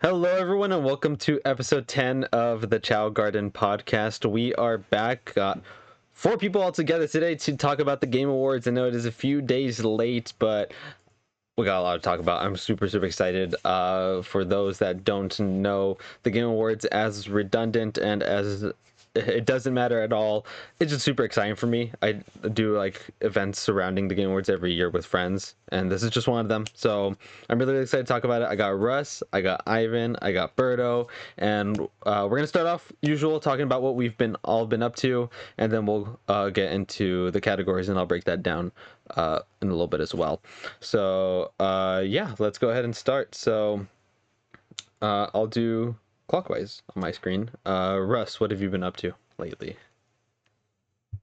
Hello, everyone, and welcome to episode 10 of the Chao Garden Podcast. We are back. Got four people all together today to talk about the Game Awards. I know it is a few days late, but we got a lot to talk about. I'm super excited. For those that don't know, the Game Awards, as redundant and as it doesn't matter at all, it's just super exciting for me. I do like events surrounding the Game Awards every year with friends, and this is just one of them. So I'm really excited to talk about it. I got Russ, I got Ivan, I got Berto, and we're gonna start off usual talking about what we've been up to, and then we'll get into the categories, and I'll break that down in a little bit as well. So yeah, let's go ahead and start. So I'll do clockwise on my screen. Russ, what have you been up to lately?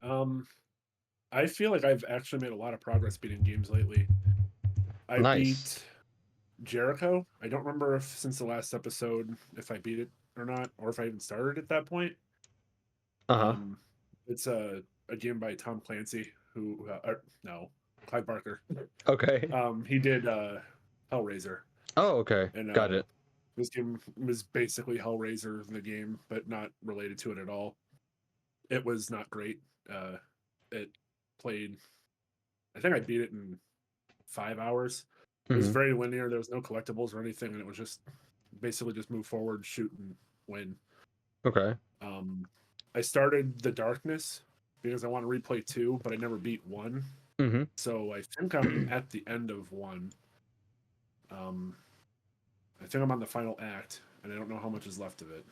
Um, I feel like I've actually made a lot of progress beating games lately. I Nice. beat Jericho. I don't remember if since the last episode if I beat it or not, or if I even started at that point. Uh-huh. Um, it's a game by Tom Clancy, who no, Clive Barker. Okay. He did Hellraiser, Oh, okay. and Got it. this game was basically Hellraiser the game, but not related to it at all. It was not great. It played. I think I beat it in 5 hours. It was Hmm. very linear. There was no collectibles or anything, and it was just basically just move forward, shoot, and win. Okay. Um, I started The Darkness because I want to replay two, but I never beat one. Hmm. So I think I'm at the end of one. Um, I think I'm on the final act, and I don't know how much is left of it.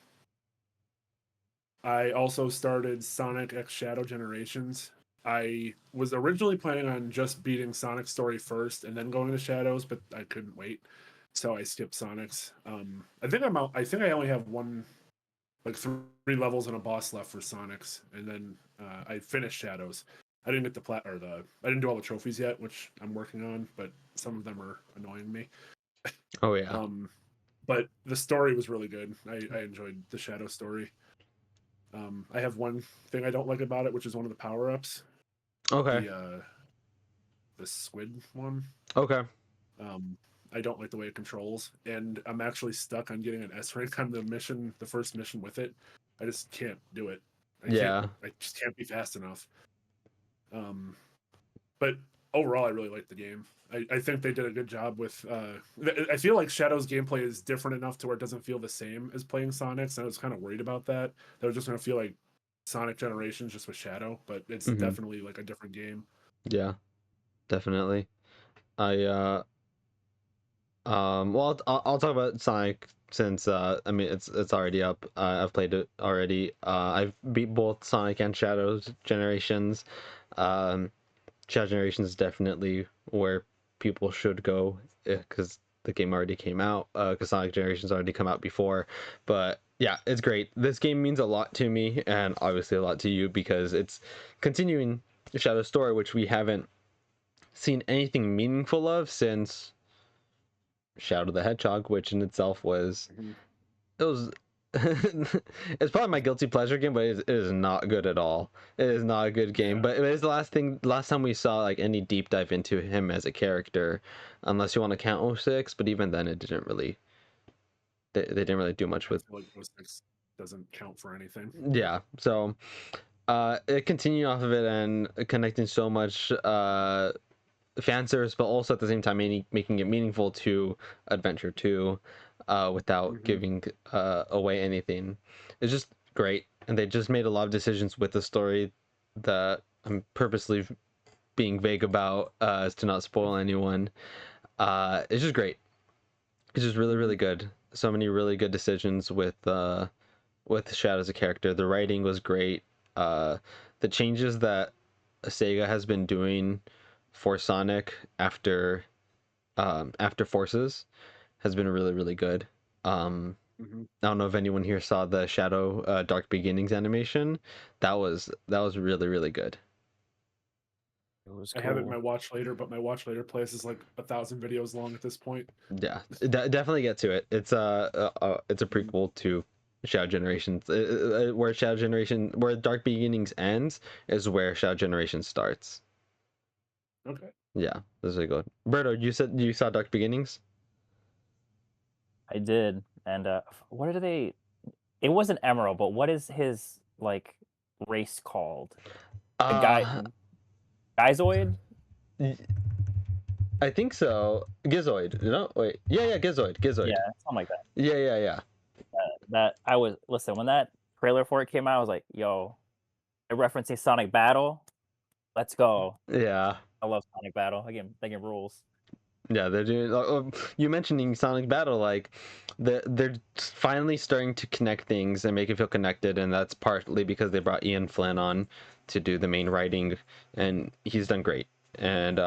I also started Sonic X Shadow Generations. I was originally planning on just beating Sonic's story first and then going to Shadows, but I couldn't wait, so I skipped Sonic's. I think I'm out. I think I only have one, like three levels and a boss left for Sonic's, and then I finished Shadows. I didn't get the plat or the. I didn't do all the trophies yet, which I'm working on, but some of them are annoying me. Oh yeah. Um, but the story was really good. I enjoyed the Shadow story. I have one thing I don't like about it, which is one of the power ups. Okay. The squid one. Okay. Um, I don't like the way it controls, and I'm actually stuck on getting an S rank on the mission, the first mission with it. I just can't do it. I can't. Yeah. I just can't be fast enough. But overall, I really like the game. I think they did a good job with. I feel like Shadow's gameplay is different enough to where it doesn't feel the same as playing Sonic's. And I was kind of worried about that. That was just going to feel like Sonic Generations just with Shadow, but it's Hmm. definitely like a different game. Yeah, definitely. I well, I'll talk about Sonic since I mean it's already up. I've played it already. I've beat both Sonic and Shadows Generations. Um, Shadow Generations is definitely where people should go because the game already came out. Because Sonic Generations already come out before, but yeah, it's great. This game means a lot to me, and obviously a lot to you because it's continuing Shadow's story, which we haven't seen anything meaningful of since Shadow the Hedgehog, which in itself was Mhm. it was it's probably my guilty pleasure game, but it is not good at all. It is not a good game, Yeah. but it is last time we saw like any deep dive into him as a character, unless you want to count '06. But even then, it didn't really they didn't really do much I with. feel like those six doesn't count for anything. Yeah, so it continued off of it and connecting so much fan service, but also at the same time making it meaningful to Adventure 2 without Hmm. giving away anything. It's just great. And they just made a lot of decisions with the story that I'm purposely being vague about as to not spoil anyone. It's just great. It's just really Hmm. good. So many really good decisions with Shadow as a character. The writing was great. Uh, the changes that Sega has been doing for Sonic after Forces has been really good. Um, Hmm. I don't know if anyone here saw the Shadow Dark Beginnings animation. That was really good. It was I have it in cool. my watch later, but my watch later playlist is like 1,000 videos long at this point. Yeah, definitely get to it. It's a Mhm. prequel to Shadow Generations. Where Shadow Generation, where Dark Beginnings ends, is where Shadow Generation starts. Okay. Yeah, this is good. Berto, you said you saw Dark Beginnings. I did. And what are they? It wasn't Emerald, but what is his like race called? The guy, Uh, Guyzoid? y- I think so. Gizoid. No, wait. Yeah, Gizoid. Yeah, Gizoid. something like that. Yeah. That I was listen when that trailer for it came out. I was like, "Yo, they're referencing Sonic Battle. Let's go!" Yeah. I love Sonic Battle. Again, rules. Yeah, they're doing. You mentioning Sonic Battle, like they're finally starting to connect things and make it feel connected, and that's partly because they brought Ian Flynn on to do the main writing, and he's done great. And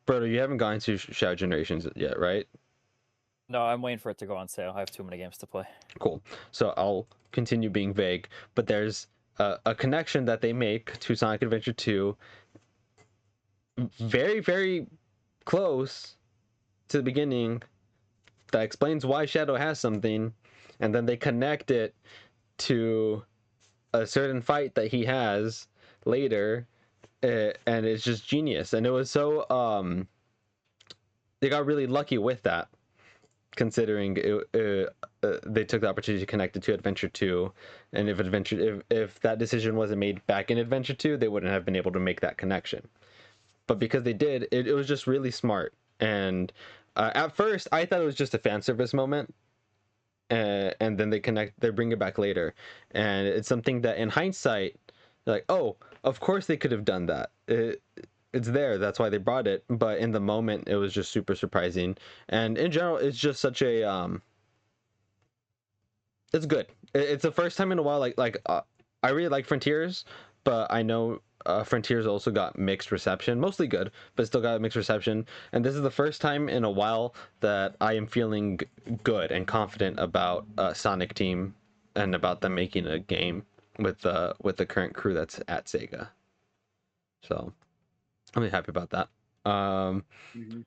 Berto, you haven't gone to Shadow Generations yet, right? No, I'm waiting for it to go on sale. I have too many games to play. Cool. So I'll continue being vague, but there's a connection that they make to Sonic Adventure 2, very, very close to the beginning, that explains why Shadow has something, and then they connect it to a certain fight that he has later, and it's just genius. And it was so they got really lucky with that, considering they took the opportunity to connect it to Adventure 2, and if that decision wasn't made back in Adventure 2, they wouldn't have been able to make that connection. But because they did, it was just really smart. And at first, I thought it was just a fan service moment, and then they bring it back later, and it's something that in hindsight, like, oh, of course they could have done that. It's there, that's why they brought it. But in the moment, it was just super surprising. And in general, it's just such a it's good. It's the first time in a while, I really like Frontiers, but I know Frontiers also got mixed reception, mostly good, but still got mixed reception. And this is the first time in a while that I am feeling good and confident about Sonic Team, and about them making a game with the current crew that's at Sega. So I'm really happy about that. Mhm.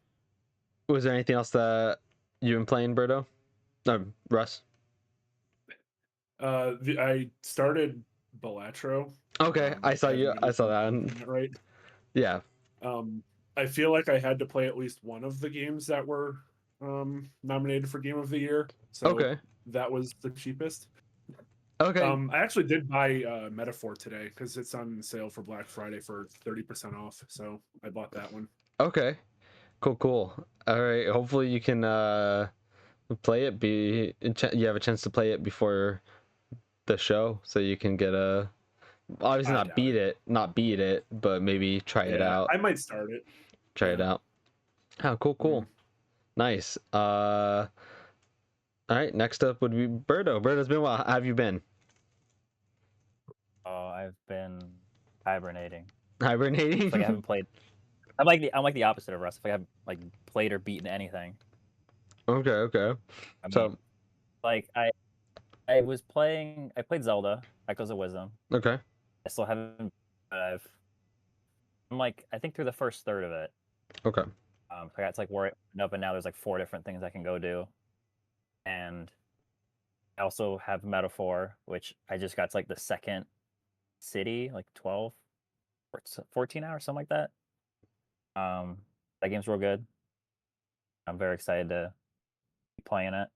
Was there anything else that you've been playing, Berto? No, Russ. I started Balatro. Okay, I saw you. Haven't I really saw done that. anything yet, right? Yeah. Um, I feel like I had to play at least one of the games that were nominated for Game of the Year, so Okay. that was the cheapest. Okay. I actually did buy Metaphor today because it's on sale for Black Friday for 30% off, so I bought that one. Okay. Cool. All right. Hopefully you can play it. You have a chance to play it before the show, so you can get obviously I not doubt it. not beat it, but maybe try it Yeah, out. I might start it. Try it Yeah. out. Oh, cool. Mhm. Nice. All right. Next up would be Berto. Berto's been a while. How have you been? Oh, I've been hibernating. Hibernating. It's like I haven't played. I'm like the opposite of Russ. If I haven't like played or beaten anything. Okay. I mean, So like I was playing. I played Zelda, Echoes of Wisdom. okay. I still haven't. But I'm like I think through the first third of it. Okay. So I got to like where it opened up, and now there's like 4 different things I can go do, and I also have Metaphor, which I just got to like the second city, like 12, 14 hours, something like that. That game's real good. I'm very excited to be playing it.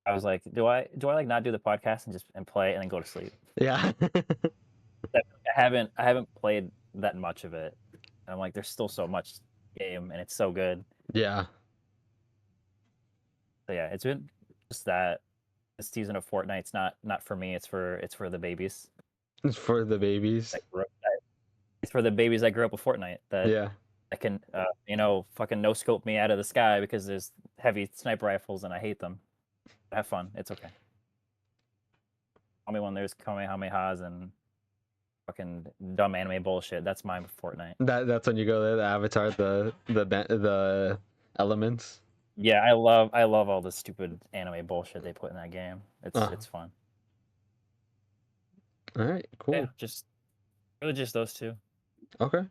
I was like, do I like not do the podcast and just play and then go to sleep? Yeah. I haven't played that much of it. And I'm like, there's still so much game and it's so good. Yeah. So yeah, it's been just that this season of Fortnite's not for me. It's for the babies. It's for the babies. It's for the babies that grew up with Fortnite Yeah. that can fucking no scope me out of the sky because there's heavy sniper rifles and I hate them. Have fun. It's okay. Tell me when there's Kamehamehas and fucking dumb anime bullshit. That's my Fortnite. That's when you go there. The avatar, the elements. Yeah, I love all the stupid anime bullshit they put in that game. It's fun. All right. Cool. Yeah, just really just those two. Okay.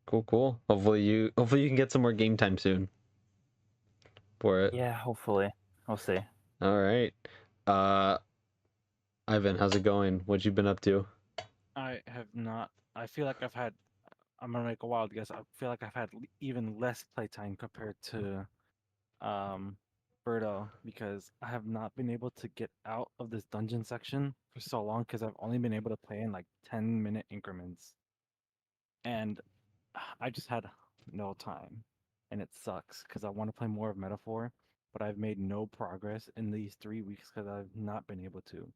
Cool. Hopefully you can get some more game time soon for it. Yeah, hopefully. We'll see. All right. Uh, Ivan, how's it going? What you been up to? I have not. I feel like I've had. I'm gonna make a wild guess. I feel like I've had even less playtime compared to, um, Berto, because I have not been able to get out of this dungeon section for so long because I've only been able to play in like 10-minute increments. And I just had no time. And it sucks because I want to play more of Metaphor, but I've made no progress in these 3 weeks because I've not been able to.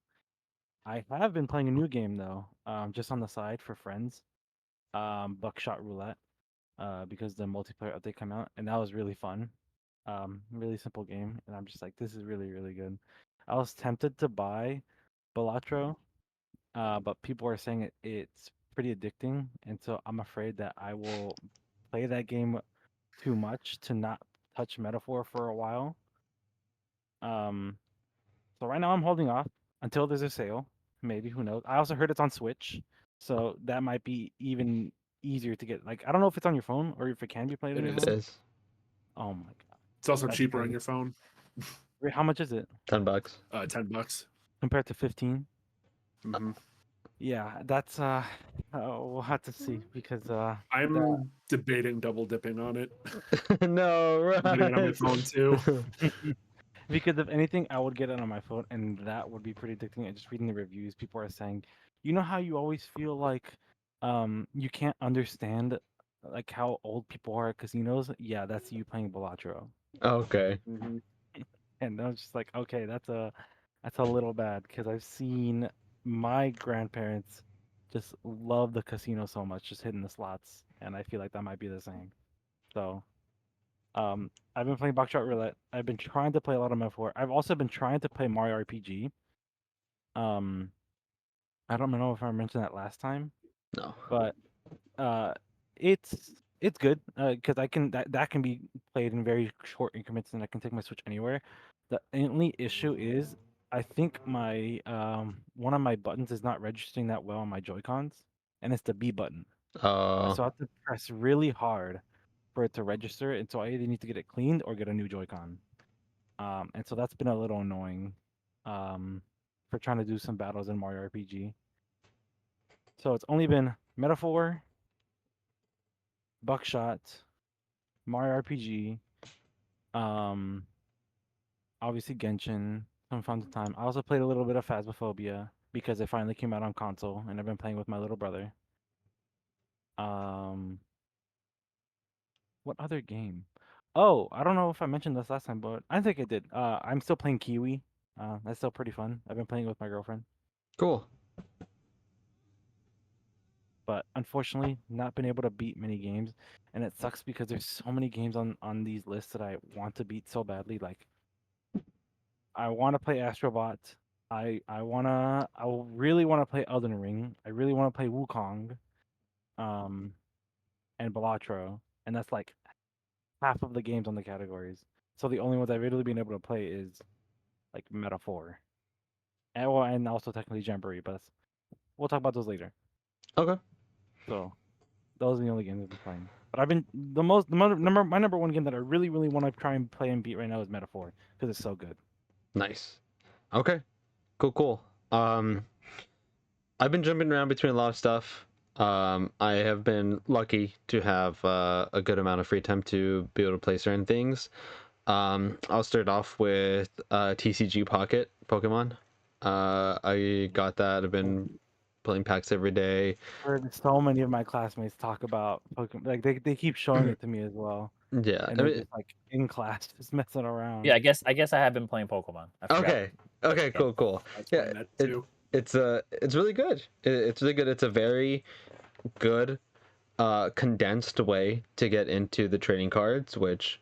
I have been playing a new game though, just on the side for friends, Buckshot Roulette, because the multiplayer update came out, and that was really fun. Really simple game, and I'm just like, this is really, really good. I was tempted to buy Balatro, but people are saying it's pretty addicting, and so I'm afraid that I will play that game too much to not touch Metaphor for a while. Um, so right now I'm holding off until there's a sale. Maybe, who knows? I also heard it's on Switch, so that might be even easier to get. Like, I don't know if it's on your phone or if it can be played on It your is. It phone. is Oh my god, It's also that's cheaper on crazy. your phone. Wait, how much is it $10. $10. compared to 15? Hmm. Yeah, that's we'll have to see because that I'm debating double dipping on it. No, I'm getting it on my Russ. phone too. because if anything, I would get it on my phone, and that would be pretty addicting. And just reading the reviews, people are saying, you know how you always feel like you can't understand like how old people are at casinos? Yeah, that's you playing Balatro. Okay. Hmm. And I was just like, okay, that's a little bad because I've seen my grandparents just love the casino so much, just hitting the slots, and I feel like that might be the same. So, I've been playing Buckshot Roulette. I've been trying to play a lot of Metaphor. I've also been trying to play Mario RPG. Um, I don't know if I mentioned that last time, No. but uh, it's good because I can that can be played in very short increments, and I can take my Switch anywhere. The only issue is I think my one of my buttons is not registering that well on my Joy Cons, and it's the B button. So I have to press really hard for it to register, and so I either need to get it cleaned or get a new Joy-Con. And so that's been a little annoying, um, for trying to do some battles in Mario RPG. So it's only been Metaphor, Buckshot, Mario RPG, um, obviously Genshin from time to time. I also played a little bit of Phasmophobia because it finally came out on console, and I've been playing with my little brother. Um, what other game? Oh, I don't know if I mentioned this last time, but I think I did. I'm still playing Kiwi. That's still pretty fun. I've been playing with my girlfriend, Cool. but unfortunately, not been able to beat many games, and it sucks because there's so many games on these lists that I want to beat so badly. Like, I want to play Astrobot. I really want to play Elden Ring. I really want to play Wukong, um, and Balatro, and that's like half of the games on the categories. So the only ones I've really been able to play is like Metaphor, and well, and also technically Jamboree, but we'll talk about those later. Okay. So those are the only games I've been playing. But I've been my number one game that I really really want to try and play and beat right now is Metaphor because it's so good. Nice. Okay. Cool. I've been jumping around between a lot of stuff. I have been lucky to have a good amount of free time to be able to play certain things. I'll start off with TCG Pocket Pokemon. I got that. I've been playing packs every day. Heard so many of my classmates talk about Pokemon. Like they keep showing it to me as well, Yeah. and I they're mean, just like in class just messing around. Yeah, I guess I have been playing Pokemon. I forgot. okay. Okay. Yeah. Cool. I was Yeah. playing that It too. it's really good. It's really good. It's a very good condensed way to get into the trading cards, which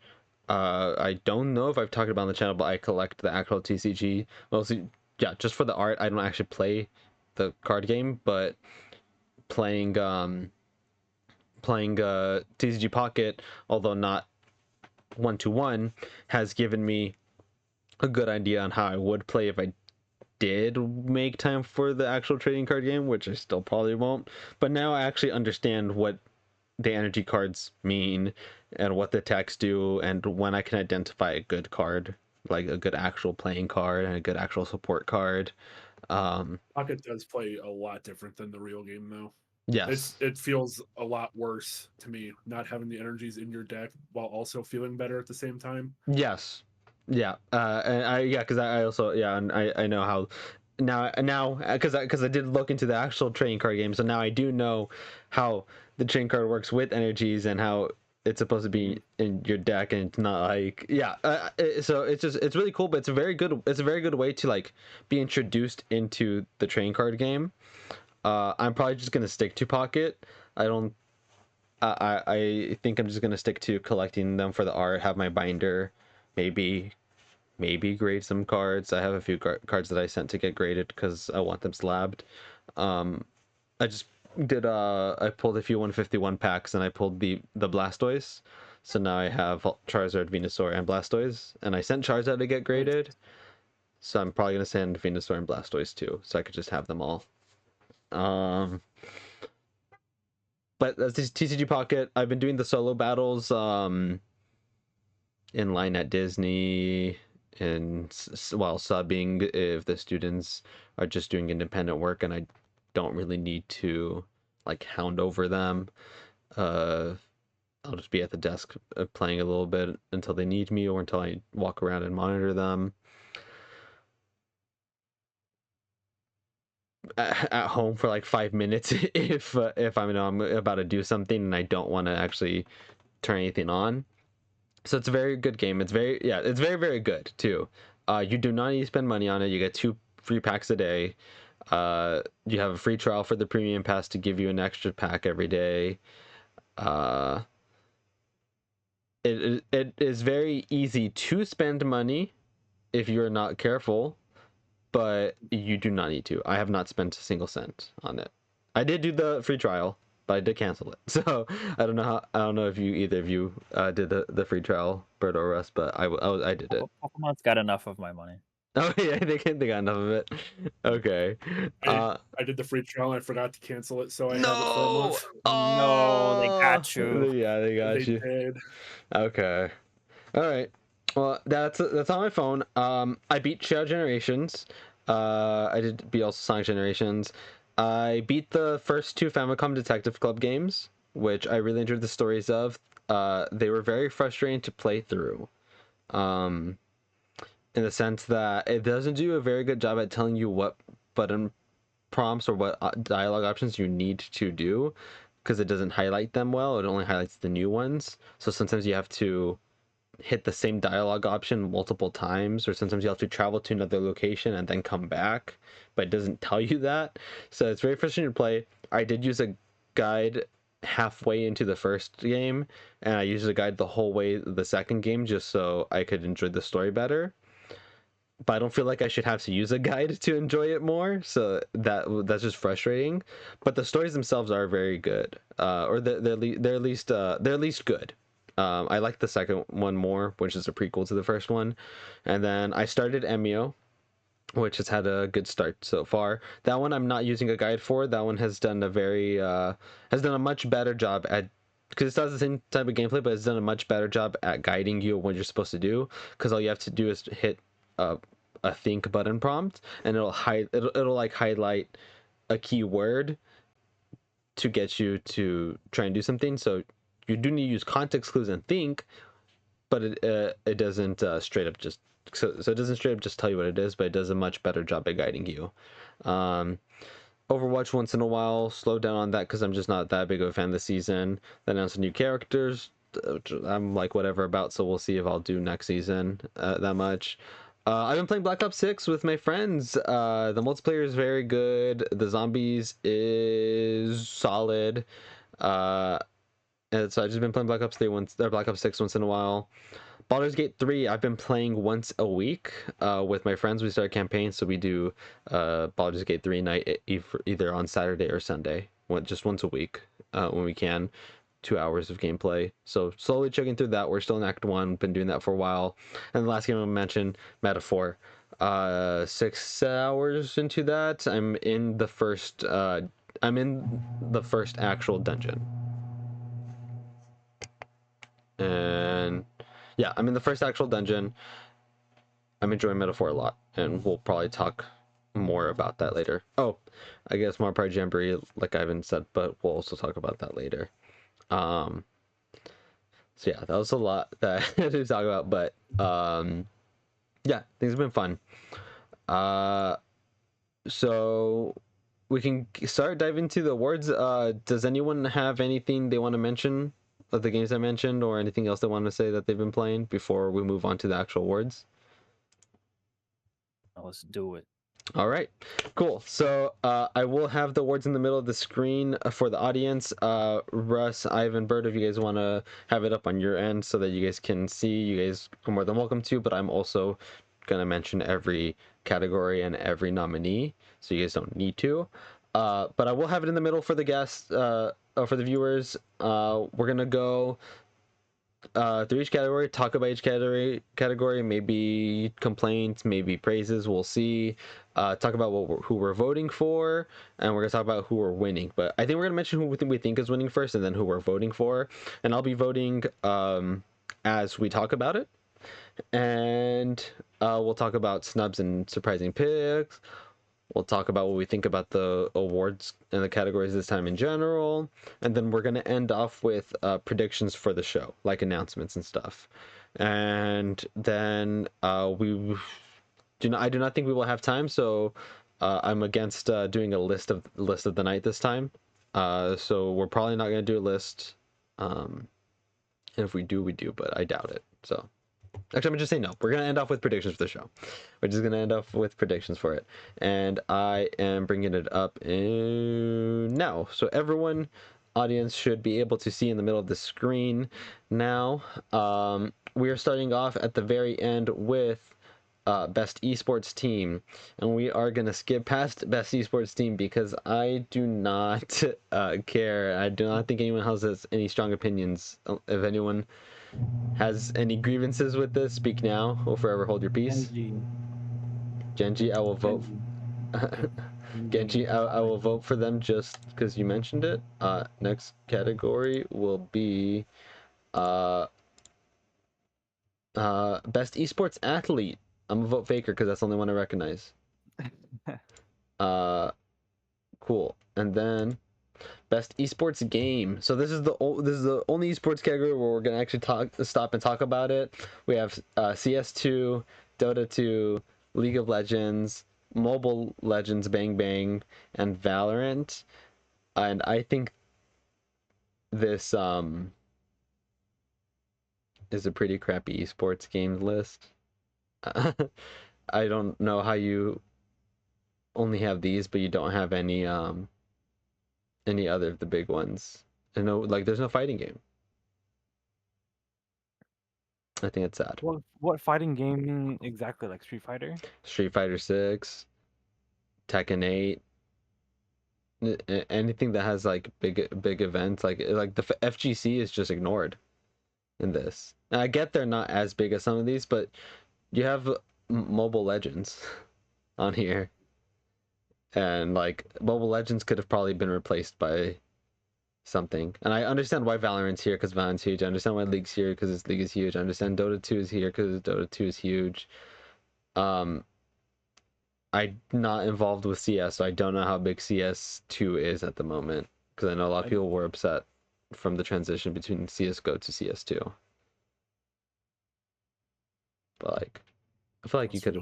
I don't know if I've talked about on the channel, but I collect the actual TCG mostly, yeah, just for the art. I don't actually play the card game, but playing TCG Pocket, although not 1-to-1, has given me a good idea on how I would play if I did make time for the actual trading card game, which I still probably won't. But now I actually understand what the energy cards mean and what the attacks do, and when I can identify a good card, like a good actual playing card and a good actual support card. Pocket does play a lot different than the real game, though. Yes. It feels a lot worse to me not having the energies in your deck while also feeling better at the same time. Yes. Yeah, because I also and I know how now because I did look into the actual trading card game, so now I do know how the trading card works with energies and how it's supposed to be in your deck, and it's not like so it's really cool, but it's a very good way to like be introduced into the trading card game. I'm probably just gonna stick to Pocket. I don't. I think I'm just gonna stick to collecting them for the art. Have my binder, maybe grade some cards. I have a few cards that I sent to get graded because I want them slabbed. I just did I pulled a few 151 packs and I pulled the Blastoise. So now I have Charizard, Venusaur, and Blastoise, and I sent Charizard to get graded. So I'm probably gonna send Venusaur and Blastoise too, so I could just have them all. But that's this TCG Pocket. I've been doing the solo battles in line at Disney, and while subbing if the students are just doing independent work and I don't really need to like hound over them. I'll just be at the desk playing a little bit until they need me or until I walk around and monitor them. At home for like 5 minutes if I'm about to do something and I don't want to actually turn anything on. So it's a very good game. It's very good too. You do not need to spend money on it. You get 2 free packs a day. You have a free trial for the premium pass to give you an extra pack every day. It is very easy to spend money if you're not careful, but you do not need to. I have not spent a single cent on it. I did do the free trial, but I did cancel it. So I don't know if either of you did the free trial, Berto or Russ, but I did it. Pokemon's got enough of my money. Oh yeah, they got enough of it. Okay. I did the free trial and I forgot to cancel it, so I have it for a No. month. No, they got you. Yeah, they got They you. did. Okay. All right. Well, that's on my phone. I beat Chao Generations. I did beat also Sonic Generations. I beat the first 2 Famicom Detective Club games, which I really enjoyed the stories of. They were very frustrating to play through. In the sense that it doesn't do a very good job at telling you what button prompts or what dialogue options you need to do, because it doesn't highlight them well. It only highlights the new ones. So sometimes you have to hit the same dialogue option multiple times, or sometimes you have to travel to another location and then come back, but it doesn't tell you that. So it's very frustrating to play. I did use a guide halfway into the first game, and I used a guide the whole way the second game just so I could enjoy the story better. But I don't feel like I should have to use a guide to enjoy it more, so that's just frustrating. But the stories themselves are very good, or they're at least good. I like the second one more, which is a prequel to the first one. And then I started Emio, which has had a good start so far. That one I'm not using a guide for. That one has done a much better job at, because it does the same type of gameplay, but it's done a much better job at guiding you what you're supposed to do. Because all you have to do is hit a think button prompt, and it'll like highlight a keyword to get you to try and do something. So you do need to use context clues and think, but it doesn't straight up just it doesn't straight up just tell you what it is, but it does a much better job at guiding you. Overwatch once in a while, slow down on that because I'm just not that big of a fan this season. They announced new characters. I'm like whatever about, so we'll see if I'll do next season that much. I've been playing Black Ops 6 with my friends. The multiplayer is very good. The zombies is solid. And so I've just been playing Black Ops 6 once in a while. Baldur's Gate 3, I've been playing once a week with my friends. We start a campaign, so we do Baldur's Gate 3 night either on Saturday or Sunday, just once a week when we can. 2 hours of gameplay. So slowly chugging through that. We're still in Act 1, been doing that for a while. And the last game I mentioned, Metaphor. 6 hours into that, I'm in the first actual dungeon. And yeah, I'm in the first actual dungeon. I'm enjoying Metaphor a lot, and we'll probably talk more about that later. Oh, I guess Mario Party Jamboree, like I haven't said, but we'll also talk about that later. So yeah, that was a lot that I had to talk about, but Yeah, things have been fun. So we can start diving into the awards. Does anyone have anything they want to mention of the games I mentioned, or anything else they want to say that they've been playing before we move on to the actual awards? Let's do it. All right, cool. So I will have the awards in the middle of the screen for the audience. Russ, Ivan, Berto, if you guys want to have it up on your end so that you guys can see, you guys are more than welcome to. But I'm also gonna mention every category and every nominee, so you guys don't need to. But I will have it in the middle for the guests, for the viewers. We're gonna go through each category, talk about each category, maybe complaints, maybe praises, we'll see. Talk about who we're voting for, and we're gonna talk about who we're winning. But I think we're gonna mention who we think is winning first, and then who we're voting for. And I'll be voting as we talk about it, and we'll talk about snubs and surprising picks. We'll talk about what we think about the awards and the categories this time in general. And then we're going to end off with predictions for the show, like announcements and stuff. And then I do not think we will have time, so I'm against doing a list of the night this time. So we're probably not going to do a list. And if we do, we do, but I doubt it. So actually, I'm gonna just say no. We're gonna end off with predictions for the show. We're just gonna end off with predictions for it, and I am bringing it up now. So everyone, audience, should be able to see in the middle of the screen now. We are starting off at the very end with best esports team, and we are gonna skip past best esports team because I do not care. I do not think anyone has any strong opinions. If anyone has any grievances with this, speak now or forever hold your peace. Genji, I will vote. Genji, I will vote for them just because you mentioned it. Next category will be best esports athlete. I'm gonna vote Faker because that's the only one I recognize. Cool. And then best esports game. So this is the only esports category where we're gonna actually stop and talk about it. We have CS2, Dota 2, League of Legends, Mobile Legends, Bang Bang, and Valorant. And I think this is a pretty crappy esports games list. I don't know how you only have these, but you don't have any other of the big ones. I know, like, there's no fighting game. I think it's sad. What fighting game exactly? Like Street Fighter? Street Fighter 6, Tekken 8, anything that has like big events, like the FGC is just ignored in this. And I get they're not as big as some of these, but you have Mobile Legends on here, and like Mobile Legends could have probably been replaced by something. And I understand why Valorant's here because Valorant's huge. I understand why League's here because its League is huge. I understand Dota 2 is here because Dota 2 is huge. I'm not involved with CS, so I don't know how big CS2 is at the moment because I know a lot of people were upset from the transition between CS:GO to CS2. But like, I feel like you could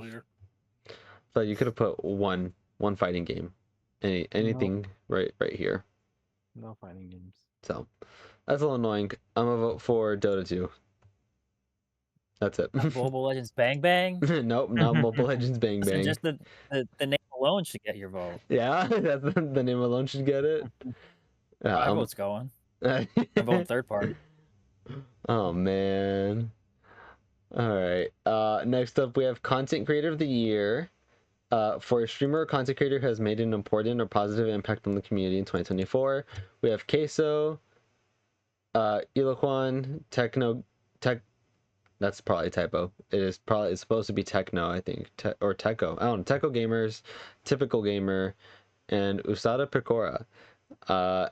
have put one fighting game, anything right here. No fighting games. So that's a little annoying. I'm gonna vote for Dota 2. That's it. Mobile Legends Bang Bang? Nope, not Mobile Legends Bang Listen, Bang. just the name alone should get your vote. Yeah, that's the name alone should get it. My vote's going. I'm voting third party. Oh man. All right. Next up, we have Content Creator of the Year. For a streamer or content creator who has made an important or positive impact on the community in 2024, we have Queso, Iloquan, That's probably a typo. It's supposed to be Techno, I think, or Techo. I don't know. Techo Gamers, Typical Gamer, and Usada Pecora.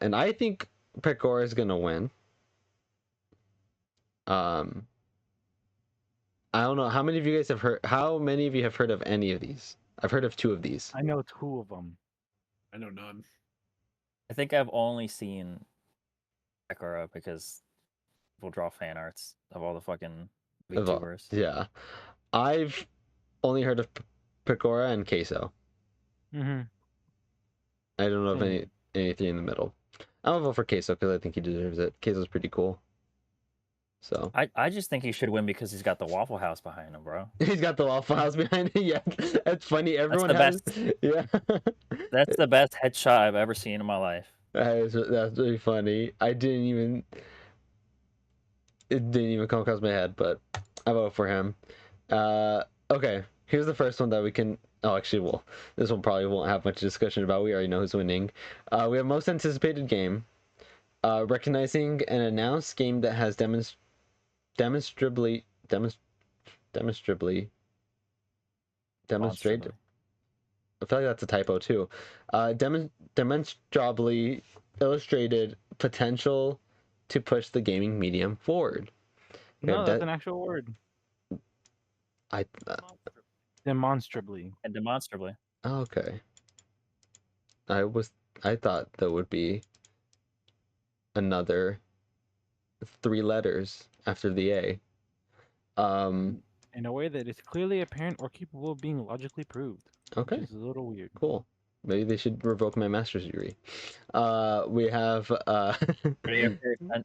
And I think Pecora is gonna win. I don't know how many of you guys have heard. How many of you have heard of any of these? I've heard of 2 of these. I know 2 of them. I know none. I think I've only seen Sakura because people draw fan arts of all the fucking VTubers. Yeah, I've only heard of Pecora and Queso. Mm-hmm. I don't know of Yeah. any three in the middle. I'll vote for Queso because I think he deserves it. Queso's pretty cool. So I just think he should win because he's got the Waffle House behind him, bro. he's got the Waffle House behind it. Yeah, that's funny. Everyone the has. best. Yeah, That's the best headshot I've ever seen in my life. that's really funny. It didn't even come across my head, but I vote for him. Okay, here's the first one that we can. Oh, actually, well, this one probably won't have much discussion about. We already know who's winning. We have most anticipated game. Recognizing an announced game that has demonstrably demonstrated. Demonstrably. I feel like that's a typo too. Demonstrably illustrated potential to push the gaming medium forward. We No, have that's an actual word. I Demonstrably. And demonstrably. okay. I thought that would be another 3 letters after the A. In a way that is clearly apparent or capable of being logically proved. Okay. Which is a little weird. Cool. Maybe they should revoke my master's degree. We have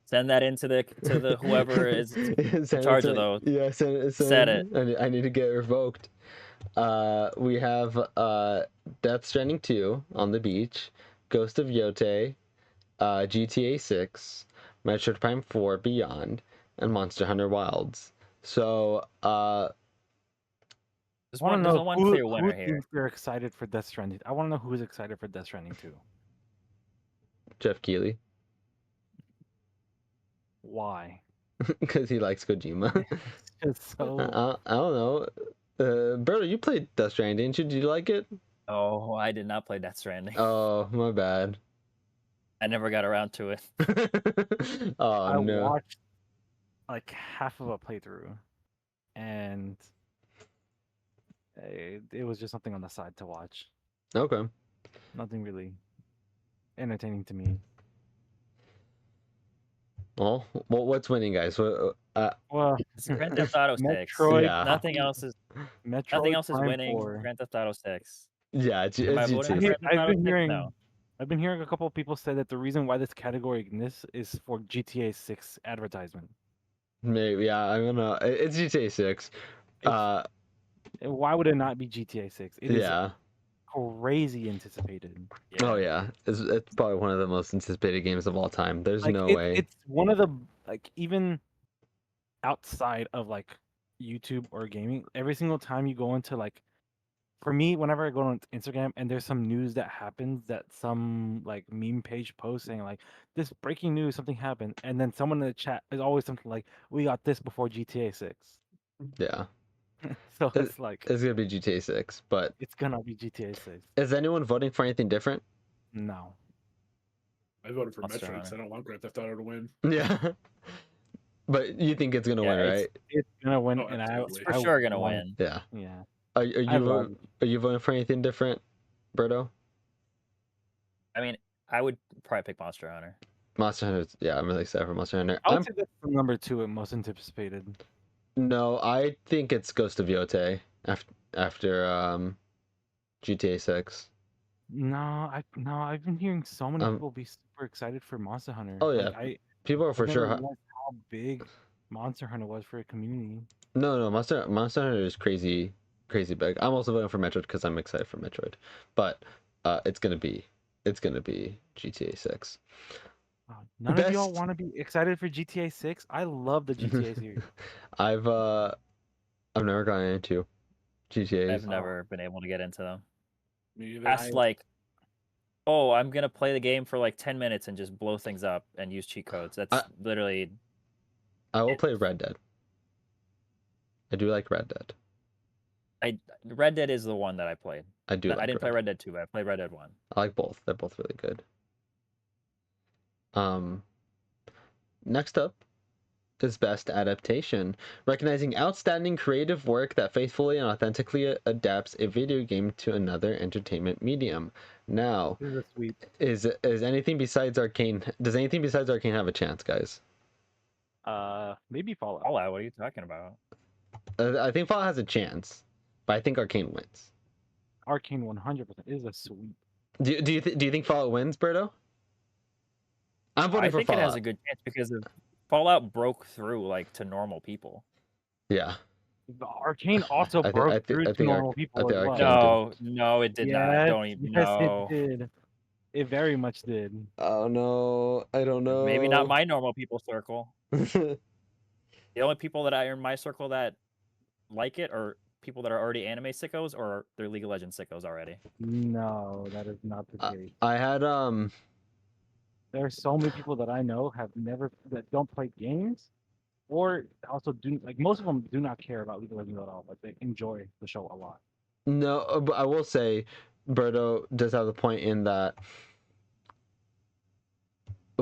Send that into the whoever is in send it charge to- of those. Yeah, Said it. I need to get it revoked. We have Death Stranding 2 on the beach, Ghost of Yote, GTA 6, Metroid Prime 4 Beyond, and Monster Hunter Wilds. So, There's I want to there's know one who clear winner thinks here. they're excited for Death Stranding. I want to know who's excited for Death Stranding 2. Jeff Keighley, Why? because he likes Kojima. It's so I don't know. Berto, you played Death Stranding, didn't you? Did you like it? Oh, I did not play Death Stranding. Oh, my bad. I never got around to it. Oh, I no. watched like half of a playthrough, and it was just something on the side to watch. Okay. Nothing really entertaining to me. Well, what's winning, guys? Well, It's Grand Theft Auto 6. Metroid, Yeah. Nothing else is Metroid Prime winning. 4. Grand Theft Auto 6. Yeah, it's Am I voting GTA. for Grand Theft Auto 6? hearing, No. I've been hearing a couple of people say that the reason why this category exists is for GTA 6 advertisement. Maybe, yeah, I don't know. It's GTA 6. Why would it not be GTA 6? It is Yeah. crazy anticipated. Oh, yeah. It's probably one of the most anticipated games of all time. There's Like, no way. It's one of the, like, even outside of like YouTube or gaming, every single time you go into like, for me, whenever I go on Instagram and there's some news that happens that some like meme page posts saying like this breaking news, something happened, and then someone in the chat is always something like, we got this before GTA 6. Yeah. So it's like It's going to be GTA 6, but it's gonna be GTA 6. is anyone voting for anything different? No. I voted for Monster Metroid because Hunter. I don't want Grand Theft Auto to win. Yeah. But you think it's going to Yeah, win, it's- right? It's gonna win, Oh, and absolutely. For sure gonna win. Yeah. Yeah. Are I love you voting for anything different, Berto? I mean, I would probably pick Monster Hunter. Monster Hunter, yeah, I'm really excited for Monster Hunter. I would say that's the number 2 at most anticipated. No, I think it's Ghost of Yote after GTA 6. No, I've been hearing so many Um, people be super excited for Monster Hunter. Oh, yeah. Like, People are for I never sure. realized how big Monster Hunter was for a community. No, Monster Hunter is crazy big. I'm also voting for Metroid because I'm excited for Metroid, but it's gonna be GTA 6. Wow, none of y'all Best- want to be excited for GTA 6? I love the GTA series. I've never gotten into GTA. I've never been able to get into them. Me either. That's like, oh, I'm gonna play the game for like 10 minutes and just blow things up and use cheat codes. That's literally. I will play Red Dead. I do like Red Dead. Red Dead is the one that I played. I do. But Like I didn't play Red Red Dead 2, but I played Red Dead 1. I like both. They're both really good. Next up is Best Adaptation, recognizing outstanding creative work that faithfully and authentically adapts a video game to another entertainment medium. Now, This is a sweep. is anything besides Arcane? Does anything besides Arcane have a chance, guys? Maybe Fallout. Fallout, what are you talking about? I think Fallout has a chance. but I think Arcane wins. Arcane 100% is a sweep. Do you think Fallout wins, Berto? I'm voting I for think it has Fallout. a good chance because of Fallout broke through like to normal people. Yeah, The Arcane also I think broke I think through I to think normal people as Arcane well. did. No, it did not. Yes, Don't even yes, it know. did. It very much did. Oh no, I don't know. Maybe not my normal people circle. The only people that are in my circle that like it are people that are already anime sickos or they're League of Legends sickos already. No, that is not the case. I had There are so many people that I know that don't play games, or also do like most of them do not care about League of Legends at all, but they enjoy the show a lot. no, but I will say, Berto does have the point in that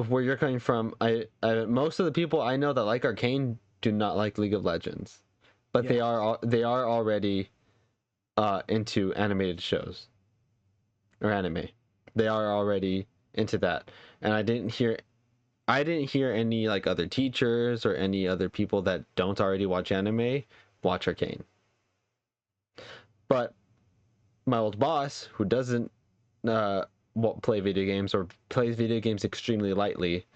where you're coming from. I most of the people I know that like Arcane do not like League of Legends, but Yeah. they are already into animated shows or anime. They are already into that, and I didn't hear any like other teachers or any other people that don't already watch anime watch Arcane. But my old boss, who doesn't play video games or plays video games extremely lightly,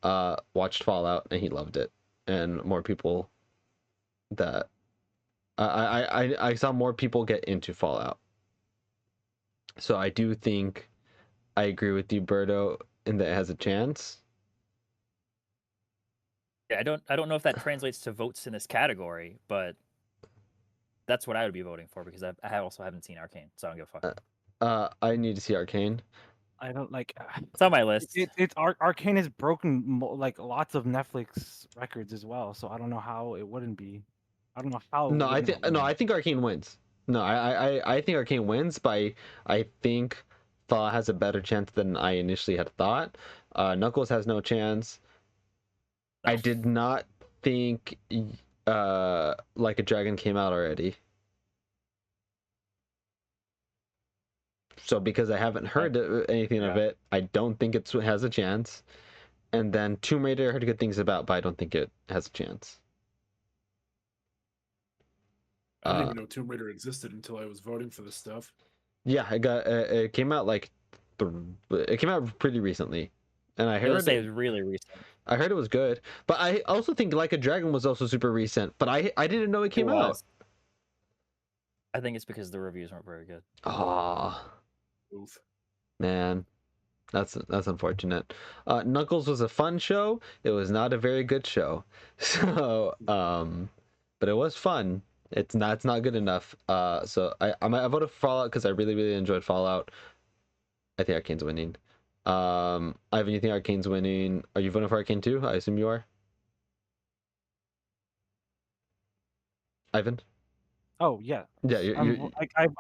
watched Fallout and he loved it. And more people that I saw more people get into Fallout. So I do think I agree with you, Berto, in that it has a chance. Yeah, I don't know if that translates to votes in this category, but that's what I would be voting for because I also haven't seen Arcane, so I don't give a fuck. I need to see Arcane. I don't like. It's on my list. Arcane has broken like lots of Netflix records as well, so I don't know how it wouldn't be. I don't know how. No, it wouldn't win. I think Arcane wins. No, I think Arcane wins, but I think Thaw has a better chance than I initially had thought. Knuckles has no chance. I did not think Like a Dragon came out already. So because I haven't heard anything of it, I don't think it has a chance. And then Tomb Raider I heard good things about, but I don't think it has a chance. I didn't even know Tomb Raider existed until I was voting for this stuff. Yeah, it came out like it came out pretty recently, and I heard say it was really recent. I heard it was good, but I also think Like a Dragon was also super recent, but I didn't know it came out. I think it's because the reviews weren't very good. Ah, Oof. man, that's unfortunate. Knuckles was a fun show. It was not a very good show, so but it was fun. It's not good enough. So I voted for Fallout because I really enjoyed Fallout. I think Arcane's winning. Ivan, you think Arcane's winning? Are you voting for Arcane too? I assume you are. Ivan? Oh yeah. Yeah,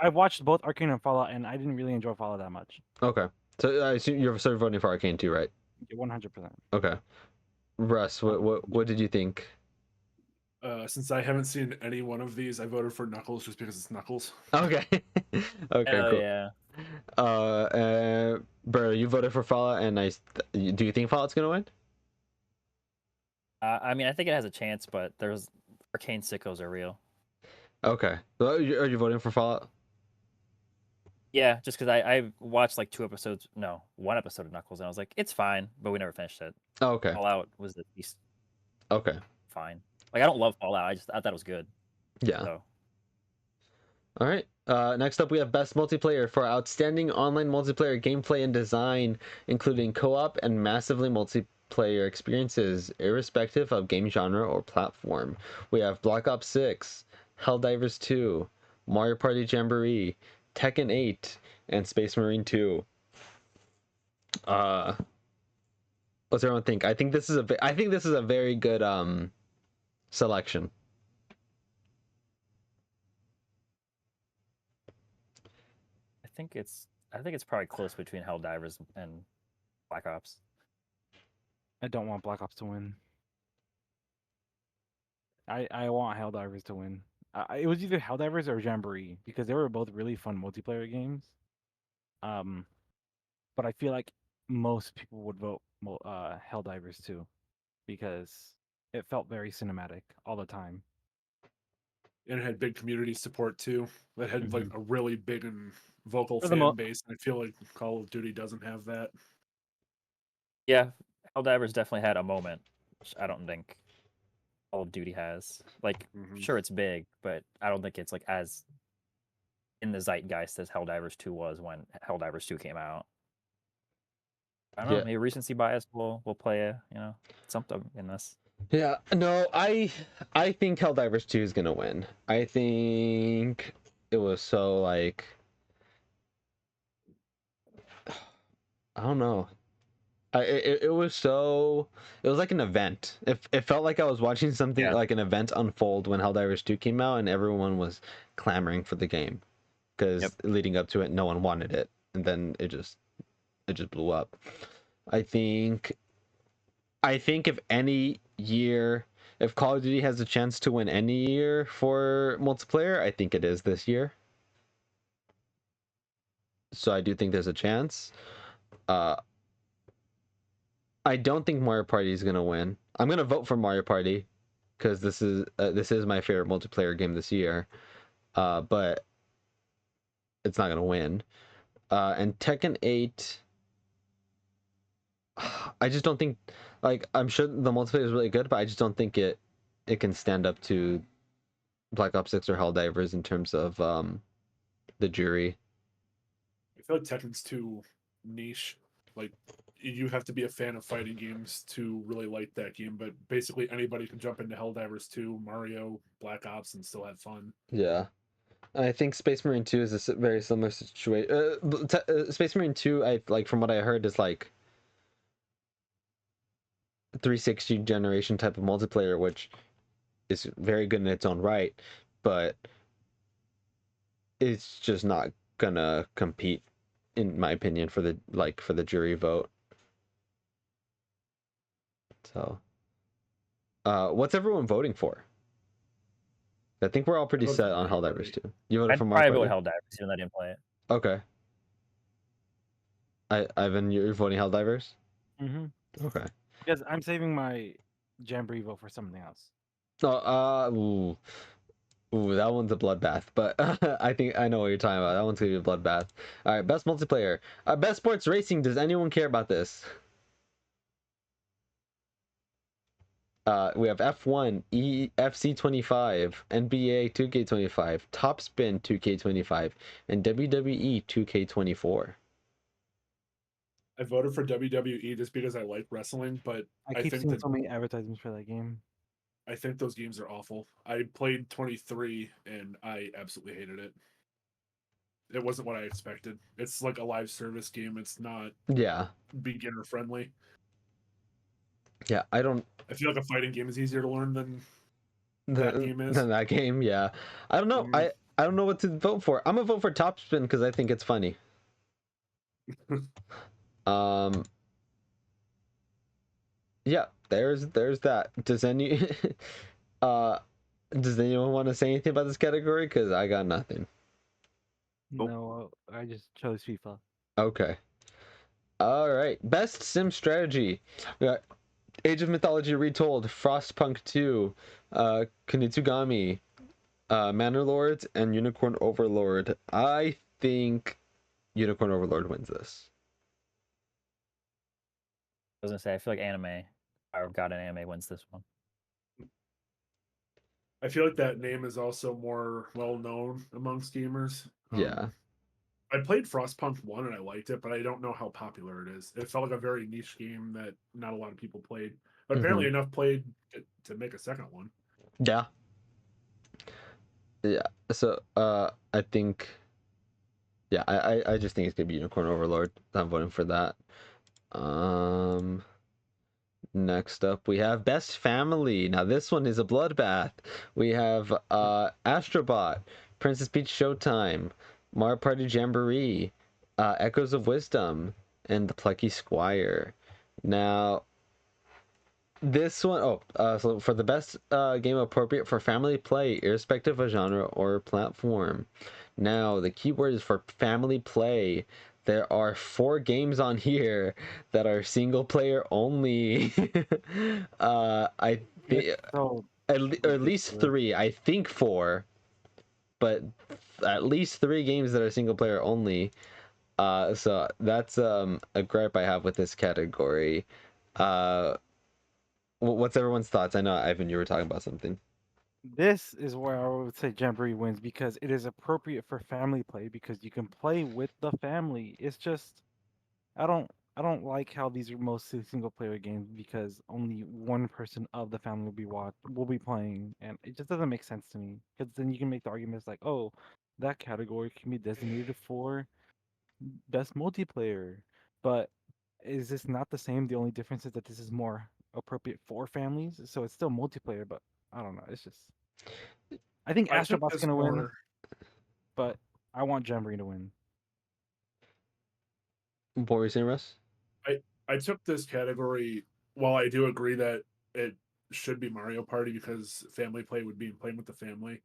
I watched both Arcane and Fallout, and I didn't really enjoy Fallout that much. okay. So I assume you're sort of voting for Arcane too, right? 100%. Okay. Russ, what did you think? Since I haven't seen any one of these, I voted for Knuckles just because it's Knuckles. Okay. Okay, Hell cool. yeah. Bro, you voted for Fallout, and do you think Fallout's gonna win? I mean, I think it has a chance, but there's Arcane sickos are real. Okay. Well, are you voting for Fallout? Yeah, just because I watched like one episode of Knuckles, and I was like, it's fine, but we never finished it. Oh, okay. Fallout was at least Okay. fine. Like I don't love Fallout, I thought it was good. Yeah. So. All right. Next up, we have Best Multiplayer for outstanding online multiplayer gameplay and design, including co-op and massively multiplayer experiences, irrespective of game genre or platform. We have Black Ops 6, Helldivers 2, Mario Party Jamboree, Tekken 8, and Space Marine 2. What's everyone think? I think this is a very good selection. I think it's probably close between Helldivers and Black Ops. I don't want Black Ops to win. I want Helldivers to win. It was either Helldivers or Jamboree because they were both really fun multiplayer games. But I feel like most people would vote Helldivers too, because it felt very cinematic all the time. and it had big community support too. It had like a really big and vocal For the fan base. I feel like Call of Duty doesn't have that. Yeah, Helldivers definitely had a moment, which I don't think Call of Duty has. Like, sure, it's big, but I don't think it's like as in the zeitgeist as Helldivers 2 was when Helldivers 2 came out. I don't know. Yeah. Maybe recency bias will play something in this. Yeah, no, I think Helldivers 2 is gonna win. I think it was so like I don't know. It was so it was like an event. It felt like I was watching something like an event unfold when Helldivers 2 came out and everyone was clamoring for the game because leading up to it no one wanted it and then it just blew up. I think if any year, if Call of Duty has a chance to win any year for multiplayer, I think it is this year. So I do think there's a chance. I don't think Mario Party is gonna win. I'm gonna vote for Mario Party because this is my favorite multiplayer game this year. But it's not gonna win. And Tekken 8. I just don't think, like, I'm sure the multiplayer is really good, but I just don't think it can stand up to Black Ops 6 or Helldivers in terms of the jury. I feel like Tekken's too niche. Like, you have to be a fan of fighting games to really like that game, but basically anybody can jump into Helldivers 2, Mario, Black Ops, and still have fun. Yeah. I think Space Marine 2 is a very similar situation. Space Marine 2, I like, from what I heard, is like 360 generation type of multiplayer, which is very good in its own right, but it's just not gonna compete, in my opinion, for the jury vote. So, what's everyone voting for? I think we're all pretty set on Helldivers 2. You voted for Mario I'd Party? probably vote Helldivers even though I didn't play it. Okay. Ivan, you're voting Helldivers? Mm-hmm. Okay. Because I'm saving my Jamboree vote for something else. Ooh, that one's a bloodbath. But I think I know what you're talking about. That one's gonna be a bloodbath. All right, best multiplayer. Best sports racing. Does anyone care about this? We have F1, FC25, NBA 2K25, Top Spin 2K25, and WWE 2K24. I voted for WWE just because I like wrestling, but I keep seeing so many advertisements for that game. I think those games are awful. I played 23 and I absolutely hated it. It wasn't what I expected. It's like a live service game. It's not beginner friendly. Yeah, I feel like a fighting game is easier to learn than that game is. Than that game, yeah. I don't know. I don't know what to vote for. I'm gonna vote for Top Spin because I think it's funny. Yeah, there's that. Does anyone want to say anything about this category? Because I got nothing. No, I just chose FIFA. Okay. All right. Best sim strategy. We got Age of Mythology Retold, Frostpunk 2, Kunitsugami, Manor Lords, and Unicorn Overlord. I think Unicorn Overlord wins this. I was gonna say I feel like anime, or God and Anime wins this one. I feel like that name is also more well known amongst gamers. Yeah. I played Frostpunk 1 and I liked it, but I don't know how popular it is. It felt like a very niche game that not a lot of people played. But apparently enough played to make a second one. Yeah. Yeah. So I think I just think it's gonna be Unicorn Overlord. I'm voting for that. Next up we have Best Family. Now this one is a bloodbath. We have Astrobot, Princess Peach Showtime, Mario Party Jamboree, Echoes of Wisdom, and The Plucky Squire. Now this one, so for the best game appropriate for family play, irrespective of genre or platform. Now, the keyword is for family play. There are 4 games on here that are single player only. I think, or at least 3. I think 4. but at least 3 games that are single player only. So that's a gripe I have with this category. Uh, what's everyone's thoughts? I know Ivan, you were talking about something. This is where I would say Jamboree wins because it is appropriate for family play because you can play with the family. It's just I don't I don't like how these are mostly single player games because only one person of the family will be playing, and it just doesn't make sense to me. Because then you can make the arguments like, oh, that category can be designated for best multiplayer, but is this not the same? The only difference is that this is more appropriate for families, so it's still multiplayer. But I don't know. It's just I think I took Astrobot's this gonna win, more. but I want Jamboree to win. What were you saying, Russ? I took this category. While I do agree that it should be Mario Party because family play would be playing with the family,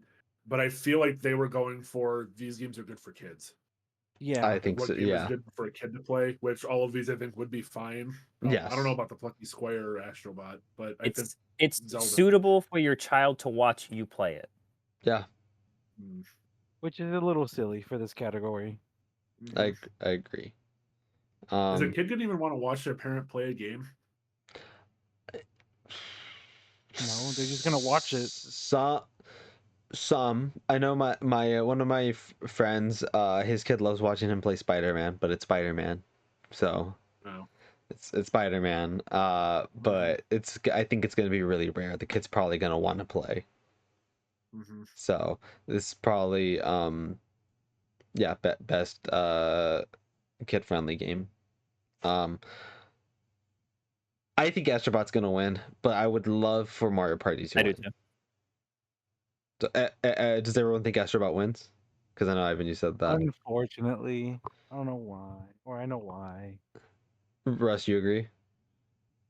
but I feel like they were going for these games are good for kids. Yeah, I think so. What game is Yeah. good for a kid to play? Which all of these I think would be fine. Yes. I don't know about the Plucky Square or Astrobot, but I think It's Zelda. suitable for your child to watch you play it. Yeah. which is a little silly for this category. I agree. Is a kid gonna even want to watch their parent play a game? No, they're just gonna watch it. Some I know my one of my friends, his kid loves watching him play Spider-Man, but it's Spider-Man, so No. it's Spider-Man. But I think it's gonna be really rare. The kid's probably gonna want to play. So this is probably yeah, best kid friendly game. I think Astrobot's gonna win, but I would love for Mario Party to I win. do too. So, does everyone think Astrobot wins? Because I know Ivan, you said that. Unfortunately, I don't know why, or I know why. Russ, you agree?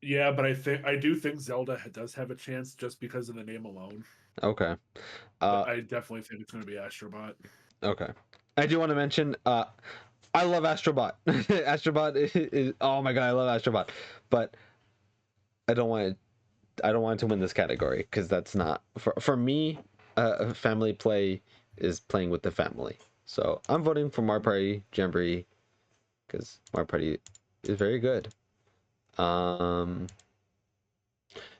Yeah, but I do think Zelda does have a chance just because of the name alone. Okay. But I definitely think it's going to be Astrobot. Okay. I do want to mention, I love Astrobot. Astrobot is, oh my god, I love Astrobot, but I don't want it to win this category because that's not for me. Family play is playing with the family, so I'm voting for Mario Party Jamboree because Mario Party is very good.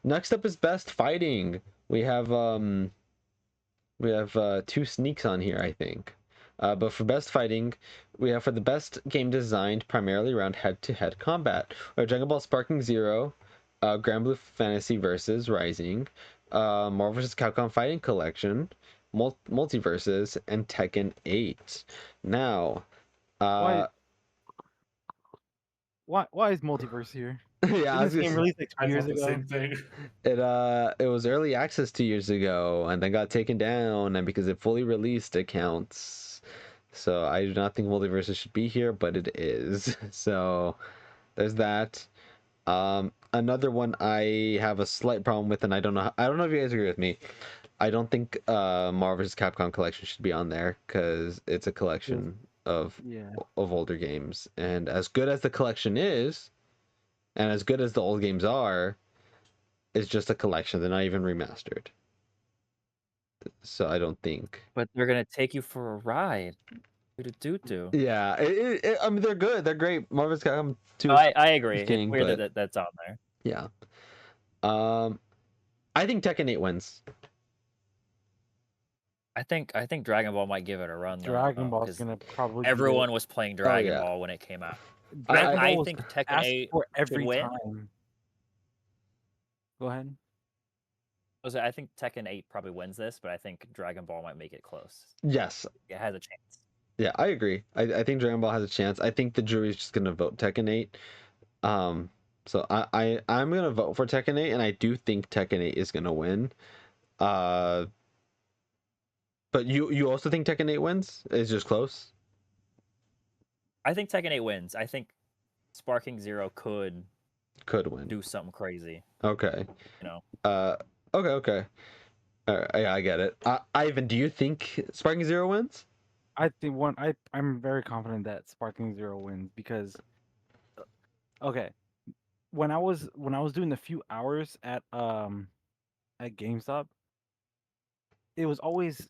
Next up is best fighting. We have 2 sneaks on here, I think. But for best fighting, we have for the best game designed primarily around head-to-head combat. We have Dragon Ball Sparking Zero, Grand Blue Fantasy Versus Rising, Marvel vs. Capcom Fighting Collection, Multiverses, and Tekken 8. Now, Why is multiverse here? yeah, Didn't this game released like 2 I years thought the ago? same thing. it was early access 2 years ago and then got taken down, and because it fully released, it counts. So I do not think Multiverses should be here, but it is. So there's that. Another one I have a slight problem with, and I don't know if you guys agree with me. I don't think Marvel vs. Capcom Collection should be on there because it's a collection of Yeah. older games, and as good as the collection is, and as good as the old games are, it's just a collection. They're not even remastered. So I don't think. But they're gonna take you for a ride. Do. Yeah, I mean they're good. They're great. Marvel's Capcom 2 No, I agree. king, It's weird but that that's on there. yeah. I think Tekken 8 wins. I think Dragon Ball might give it a run though. Dragon Ball's 'cause gonna probably everyone was playing Dragon yeah. Ball when it came out. Dragon I Ball was think Tekken asked 8 for should every win. time. Go ahead. I think Tekken 8 probably wins this, but I think Dragon Ball might make it close. Yes. It has a chance. Yeah, I agree. I think Dragon Ball has a chance. I think the jury's just gonna vote Tekken 8. So I'm gonna vote for Tekken 8, and I do think Tekken 8 is gonna win. But you also think Tekken 8 wins? It's just close. I think Tekken 8 wins. I think Sparking Zero could win. do something crazy. Okay. You know. Okay. All right, yeah, I get it. Ivan, do you think Sparking Zero wins? I think I'm very confident that Sparking Zero wins because okay, when I was doing the few hours at GameStop, it was always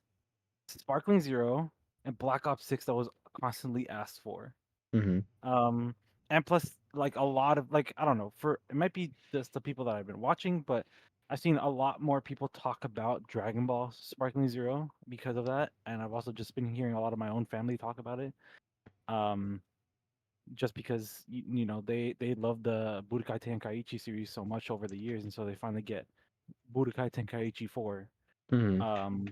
Sparkling Zero and Black Ops 6 that was constantly asked for. Mm-hmm. And plus, like a lot of like I don't know, for it might be just the people that I've been watching, but I've seen a lot more people talk about Dragon Ball Sparkling Zero because of that, and I've also just been hearing a lot of my own family talk about it. Um, just because you know they love the Budokai Tenkaichi series so much over the years, and so they finally get Budokai Tenkaichi 4. Mm-hmm.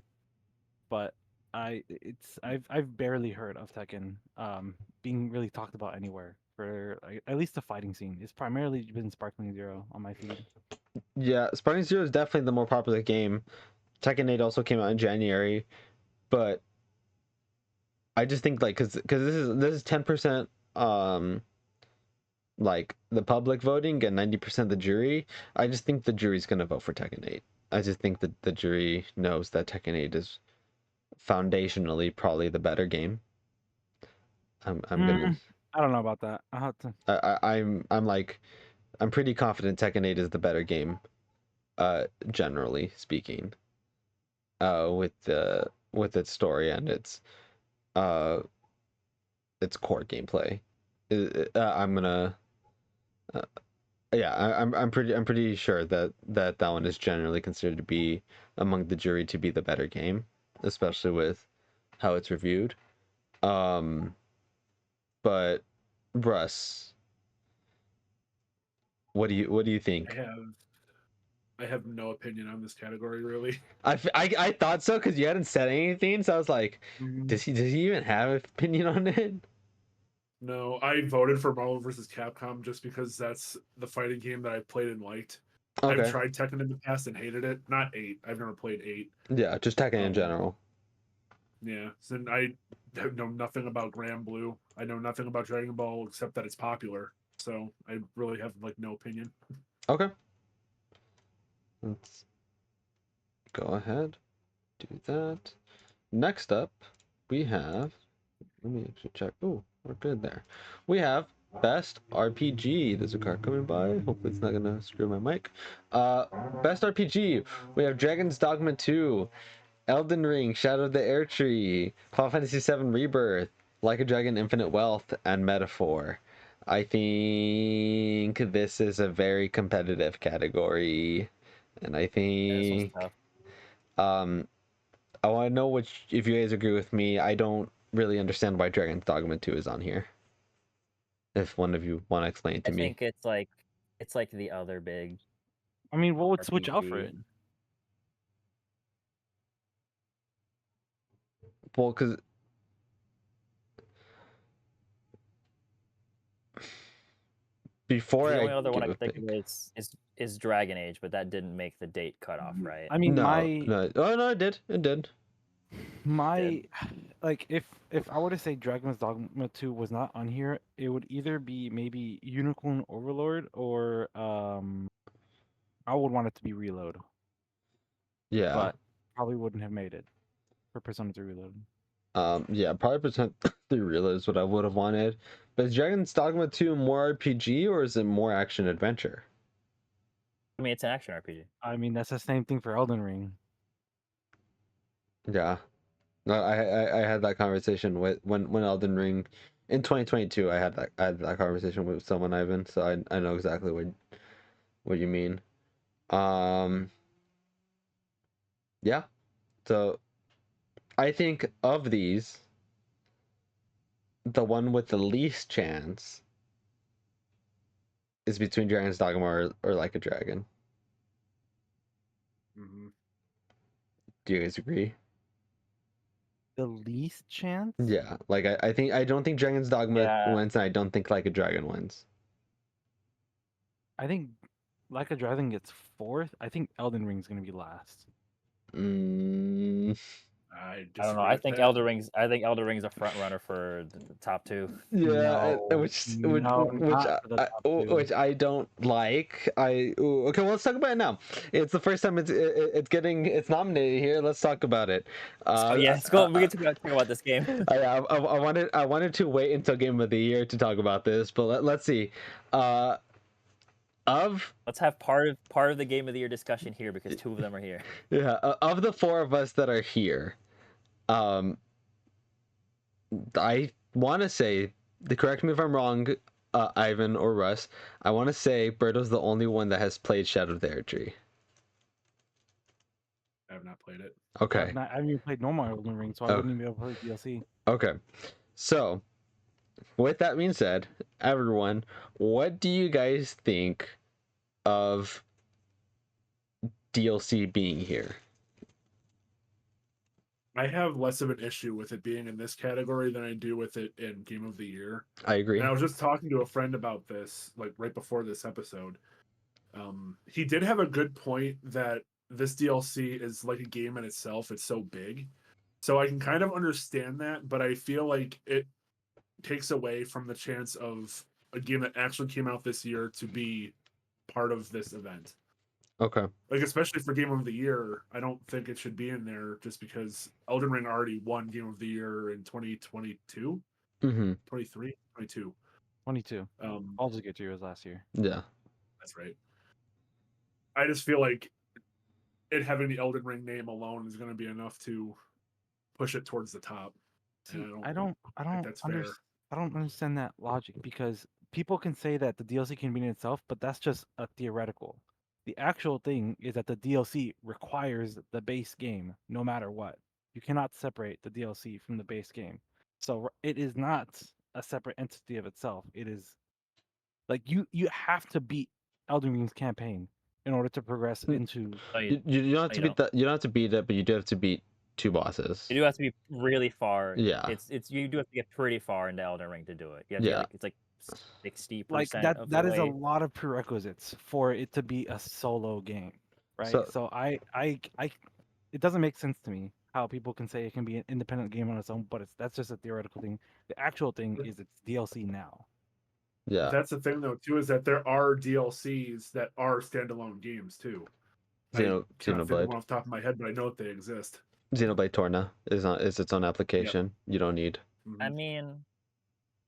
But I've barely heard of Tekken being really talked about anywhere for at least the fighting scene. It's primarily been Sparkling Zero on my feed. Yeah, Sparking Zero is definitely the more popular game. Tekken 8 also came out in January, but I just think like because this is 10% like the public voting and 90% the jury. I just think the jury's gonna vote for Tekken 8. I just think that the jury knows that Tekken 8 is foundationally probably the better game. I'm gonna I don't know about that. I have to. I'm pretty confident Tekken 8 is the better game, generally speaking. With its story and uh its core gameplay. I'm gonna yeah, I'm pretty sure that one is generally considered to be among the jury to be the better game, especially with how it's reviewed. Um, but Russ, what do you I think? have I have no opinion on this category really. I thought so because you hadn't said anything, so I was like, Mhm. does he even have an opinion on it? No, I voted for Marvel vs. Capcom just because that's the fighting game that I played and liked. I've Okay, tried Tekken in the past and hated it. Not 8. I've never played 8. yeah, just Tekken in Um, general. yeah. So I know nothing about Grand Blue. I know nothing about Dragon Ball except that it's popular. So I really have like no opinion. Okay, let's go ahead, do that. Next up, we have. Let me actually check. Oh, we're good there. We have best RPG. There's a car coming by. Hopefully, it's not gonna screw my mic. Best RPG. We have Dragon's Dogma 2, Elden Ring, Shadow of the Air Tree, Final Fantasy VII Rebirth, Like a Dragon, Infinite Wealth, and Metaphor. I think this is a very competitive category, and I Yeah, this one's think tough. um I want to know which if you guys agree with me. I don't really understand why Dragon's Dogma 2 is on here. If one of you want to explain it to I me. think it's like the other big I mean, what would switch out for RPG. it? Well, because before The I only other one give I a can think of pick. is Dragon Age, but that didn't make the date cutoff, right? I mean, No, my no. Oh, no, it did. It did. my Did. like if I were to say Dragon's Dogma 2 was not on here, it would either be maybe Unicorn Overlord or I would want it to be Reload, Yeah. but probably wouldn't have made it for Persona 3 Reload. Yeah, probably percent 3 real is what I would have wanted. But is Dragon's Dogma 2 more RPG or is it more action adventure? I mean, it's an action RPG. I mean, that's the same thing for Elden Ring. Yeah. No, I had that conversation with when Elden Ring in 2022. I had that conversation with someone, Ivan, so I know exactly what you mean. Um, yeah. So I think of these, the one with the least chance is between Dragon's Dogma or Like a Dragon. Mm-hmm. Do you guys agree? The least chance? Yeah. Like I don't think Dragon's Dogma Yeah, wins, and I don't think Like a Dragon wins. I think Like a Dragon gets fourth. I think Elden Ring's gonna be last. Mm, I I don't know. disagree with that. I think Elder Ring's a front runner for the top two. yeah, No, no, not for the top two. which I don't like. Okay, well, let's talk about it now. It's the first time it's nominated here. Let's talk about it. So yeah, let's go. We can talk about this game. I wanted to wait until Game of the Year to talk about this, but let's see. Uh, of Let's have part of the game of the year discussion here because two of them are here. yeah, of the four of us that are here, Um, I want to say, correct me if I'm wrong, Ivan or Russ. I want to say Berto's the only one that has played Shadow of the Erdtree. I have not played it. Okay. I haven't even played normal Elden Ring, so I Oh. wouldn't even be able to play DLC. Okay. So, with that being said, everyone, what do you guys think of DLC being here? I have less of an issue with it being in this category than I do with it in Game of the Year. I agree. And I was just talking to a friend about this, like right before this episode. He did have a good point that this DLC is like a game in itself. It's so big. So I can kind of understand that, but I feel like it takes away from the chance of a game that actually came out this year to be part of this event. Okay. Like, especially for Game of the Year, I don't think it should be in there just because Elden Ring already won Game of the Year in 2022, Mm-hmm. 23, 22. 22. Um, Baldur's Gate 3 was last year. Yeah. that's right. I just feel like it having the Elden Ring name alone is going to be enough to push it towards the top. See, And I don't think that's fair. I don't understand that logic because people can say that the DLC can be in itself, but that's just a theoretical. The actual thing is that the DLC requires the base game no matter what. You cannot separate the DLC from the base game. So it is not a separate entity of itself. It is like you have to beat Elden Ring's campaign in order to progress into No, You don't have to beat that. You don't have to beat it, but you do have to beat 2 bosses. You do have to be really far. Yeah. It's you do have to get pretty far into Elden Ring to do it. You have to Yeah. get it's like 60% like that of that the is a way. lot of prerequisites for it to be a solo game, right? So- So I it doesn't make sense to me how people can say it can be an independent game on its own, but that's just a theoretical thing. The actual thing is it's DLC now. Yeah. That's the thing, though, too, is that there are DLCs that are standalone games, too. I cannot think of Xenoblade. one off the top of my head, but I know that they exist. Xenoblade Torna is its own application. You don't need. I Mhm. mean,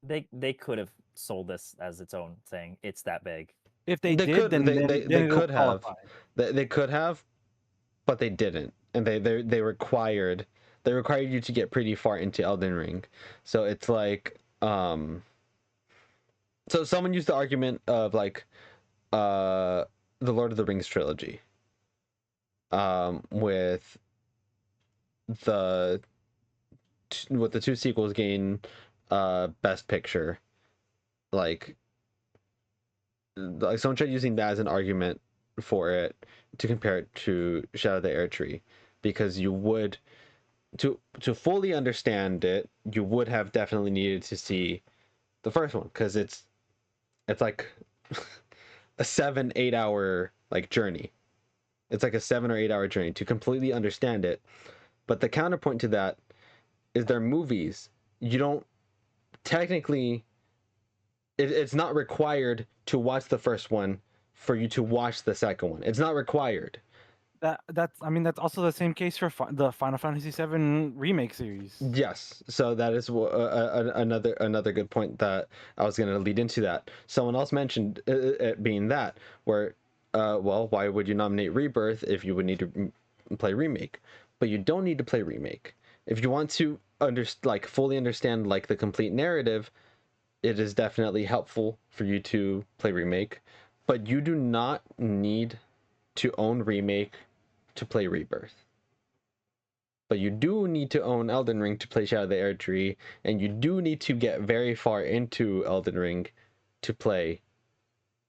they could have sold this as its own thing. It's that big. If they, They did, could- then they- then, they- then they it'll could have. qualify. They could have, but they didn't, and they required you to get pretty far into Elden Ring. So it's like so someone used the argument of like the Lord of the Rings trilogy with the with the 2 sequels gain best picture, like someone tried using that as an argument for it to compare it to Shadow of the Erdtree, because you would to fully understand it, you would have definitely needed to see the first one, because it's like a 7-8 hour like journey. It's like a 7 or 8 hour journey to completely understand it. But the counterpoint to that is their movies. You don't technically. It's not required to watch the first one for you to watch the second one. It's not required. That's that's also the same case for the Final Fantasy VII remake series. Yes, so that is another good point that I was going to lead into. That someone else mentioned it being that where, well, why would you nominate Rebirth if you would need to play Remake? But you don't need to play Remake if you want to fully understand like the complete narrative. It is definitely helpful for you to play Remake, but you do not need to own Remake to play Rebirth. But you do need to own Elden Ring to play Shadow of the Erdtree, and you do need to get very far into Elden Ring to play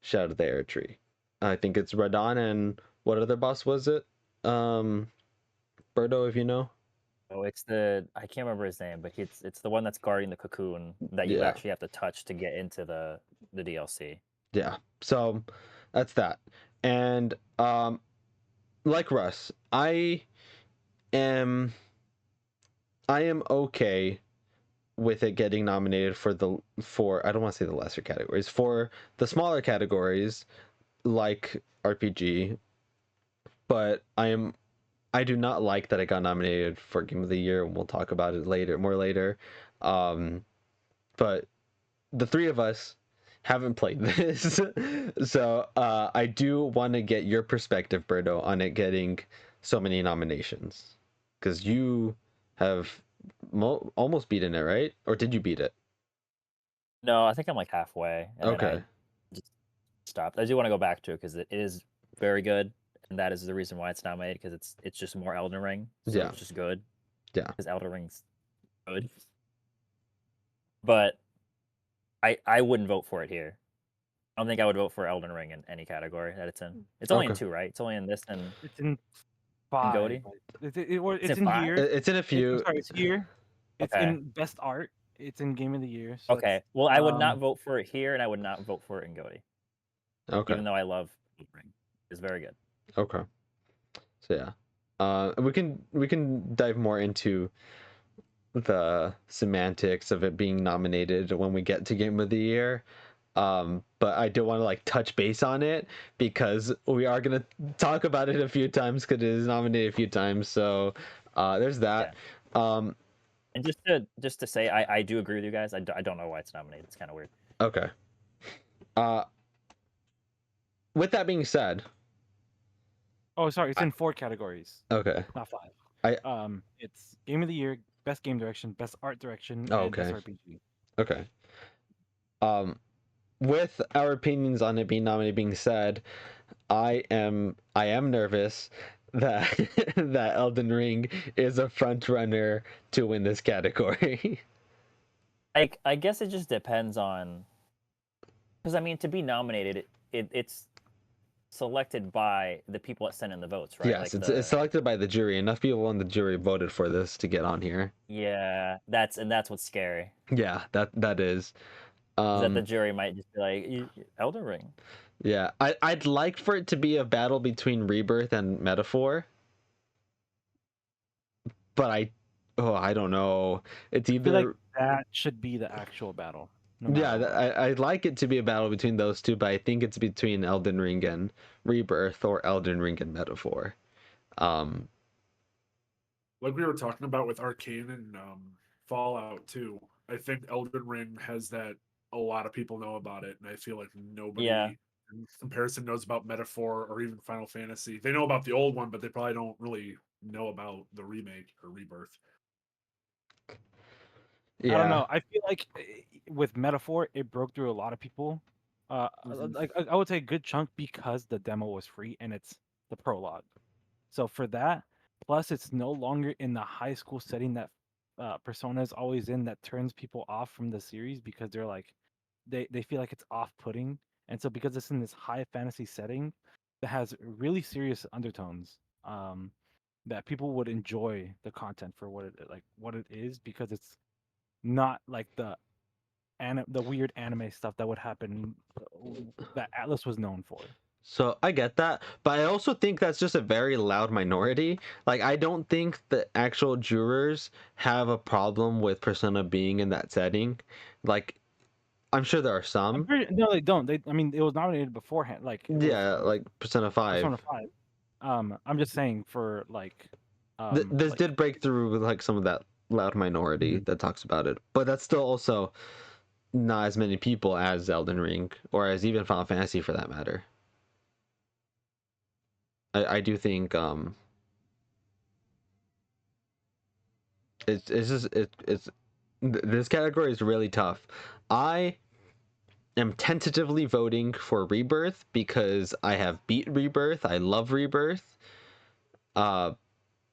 Shadow of the Erdtree. I think it's Radon, and what other boss was it? Berto, if you know. Oh, it's I can't remember his name, but it's the one that's guarding the cocoon that you Yeah. actually have to touch to get into the DLC. Yeah. So that's that. And like Russ, I am okay with it getting nominated for I don't want to say the lesser categories, for the smaller categories like RPG, but I do not like that it got nominated for Game of the Year, and we'll talk about it more later. But the 3 of us haven't played this, so I do want to get your perspective, Berto, on it getting so many nominations, because you have almost beaten it, right? Or did you beat it? No, I think I'm like halfway, and then Okay. I just stopped. I do want to go back to it because it is very good, and that is the reason why it's nominated because it's just more Elden Ring, so Yeah. it's just good. Yeah. Because Elden Ring's good, but I wouldn't vote for it here. I don't think I would vote for Elden Ring in any category that it's in. It's only in Okay. 2, right? It's only in this and It's in in 5. Goaty. It's It's in in 5. here. It's in a few. Sorry, it's here. It's Okay. in best art. It's in game of the year. So Okay. it's, Well, I would not vote for it here, and I would not vote for it in Goaty, Okay. even though I love Elden Ring. It's very good. Okay. So yeah, we can dive more into the semantics of it being nominated when we get to Game of the Year. But I do want to like touch base on it because we are gonna talk about it a few times because it is nominated a few times. So there's that. And just to say, I do agree with you guys. I don't know why it's nominated. It's kind of weird. Okay. With that being said, oh, sorry, it's in 4 categories, okay. not 5. I It's game of the year, best game direction, best art direction, Oh, and best okay. RPG. Okay. With our opinions on it being nominated being said, I am nervous that that Elden Ring is a front runner to win this category. I guess it just depends on, because I mean, to be nominated, it's selected by the people that send in the votes, right? Yes, Like it's selected by the jury. Enough people on the jury voted for this to get on here. yeah, that's what's scary. Yeah, that is. Is that the jury might just be like Elden Ring. Yeah, I'd like for it to be a battle between Rebirth and Metaphor, but I don't know. It's I feel like either that should be the actual battle. No yeah, matter what. I'd like it to be a battle between those two, but I think it's between Elden Ring and Rebirth or Elden Ring and Metaphor. Like we were talking about with Arcane and Fallout 2, I think Elden Ring has that a lot of people know about it, and I feel like nobody Yeah. in comparison knows about Metaphor or even Final Fantasy. They know about the old one, but they probably don't really know about the remake or Rebirth. I don't Yeah. know. I feel like with Metaphor, it broke through a lot of people. Like I would say a good chunk because the demo was free and it's the prologue. So for that, plus it's no longer in the high school setting that Persona is always in that turns people off from the series because they're like they feel like it's off-putting. And so because it's in this high fantasy setting that has really serious undertones, that people would enjoy the content for what it is because it's not like the weird anime stuff that would happen that Atlas was known for. So I get that, but I also think that's just a very loud minority. Like I don't think the actual jurors have a problem with Persona being in that setting. Like I'm sure there are some. No, they don't. I mean, it was nominated beforehand. Like Yeah, with like Persona 5. Persona 5. I'm just saying for like, This like did break through with like some of that loud minority that talks about it, but that's still also not as many people as Elden Ring or as even Final Fantasy for that matter. I do think it's just this category is really tough. I am tentatively voting for Rebirth because I have beat Rebirth. I love Rebirth. But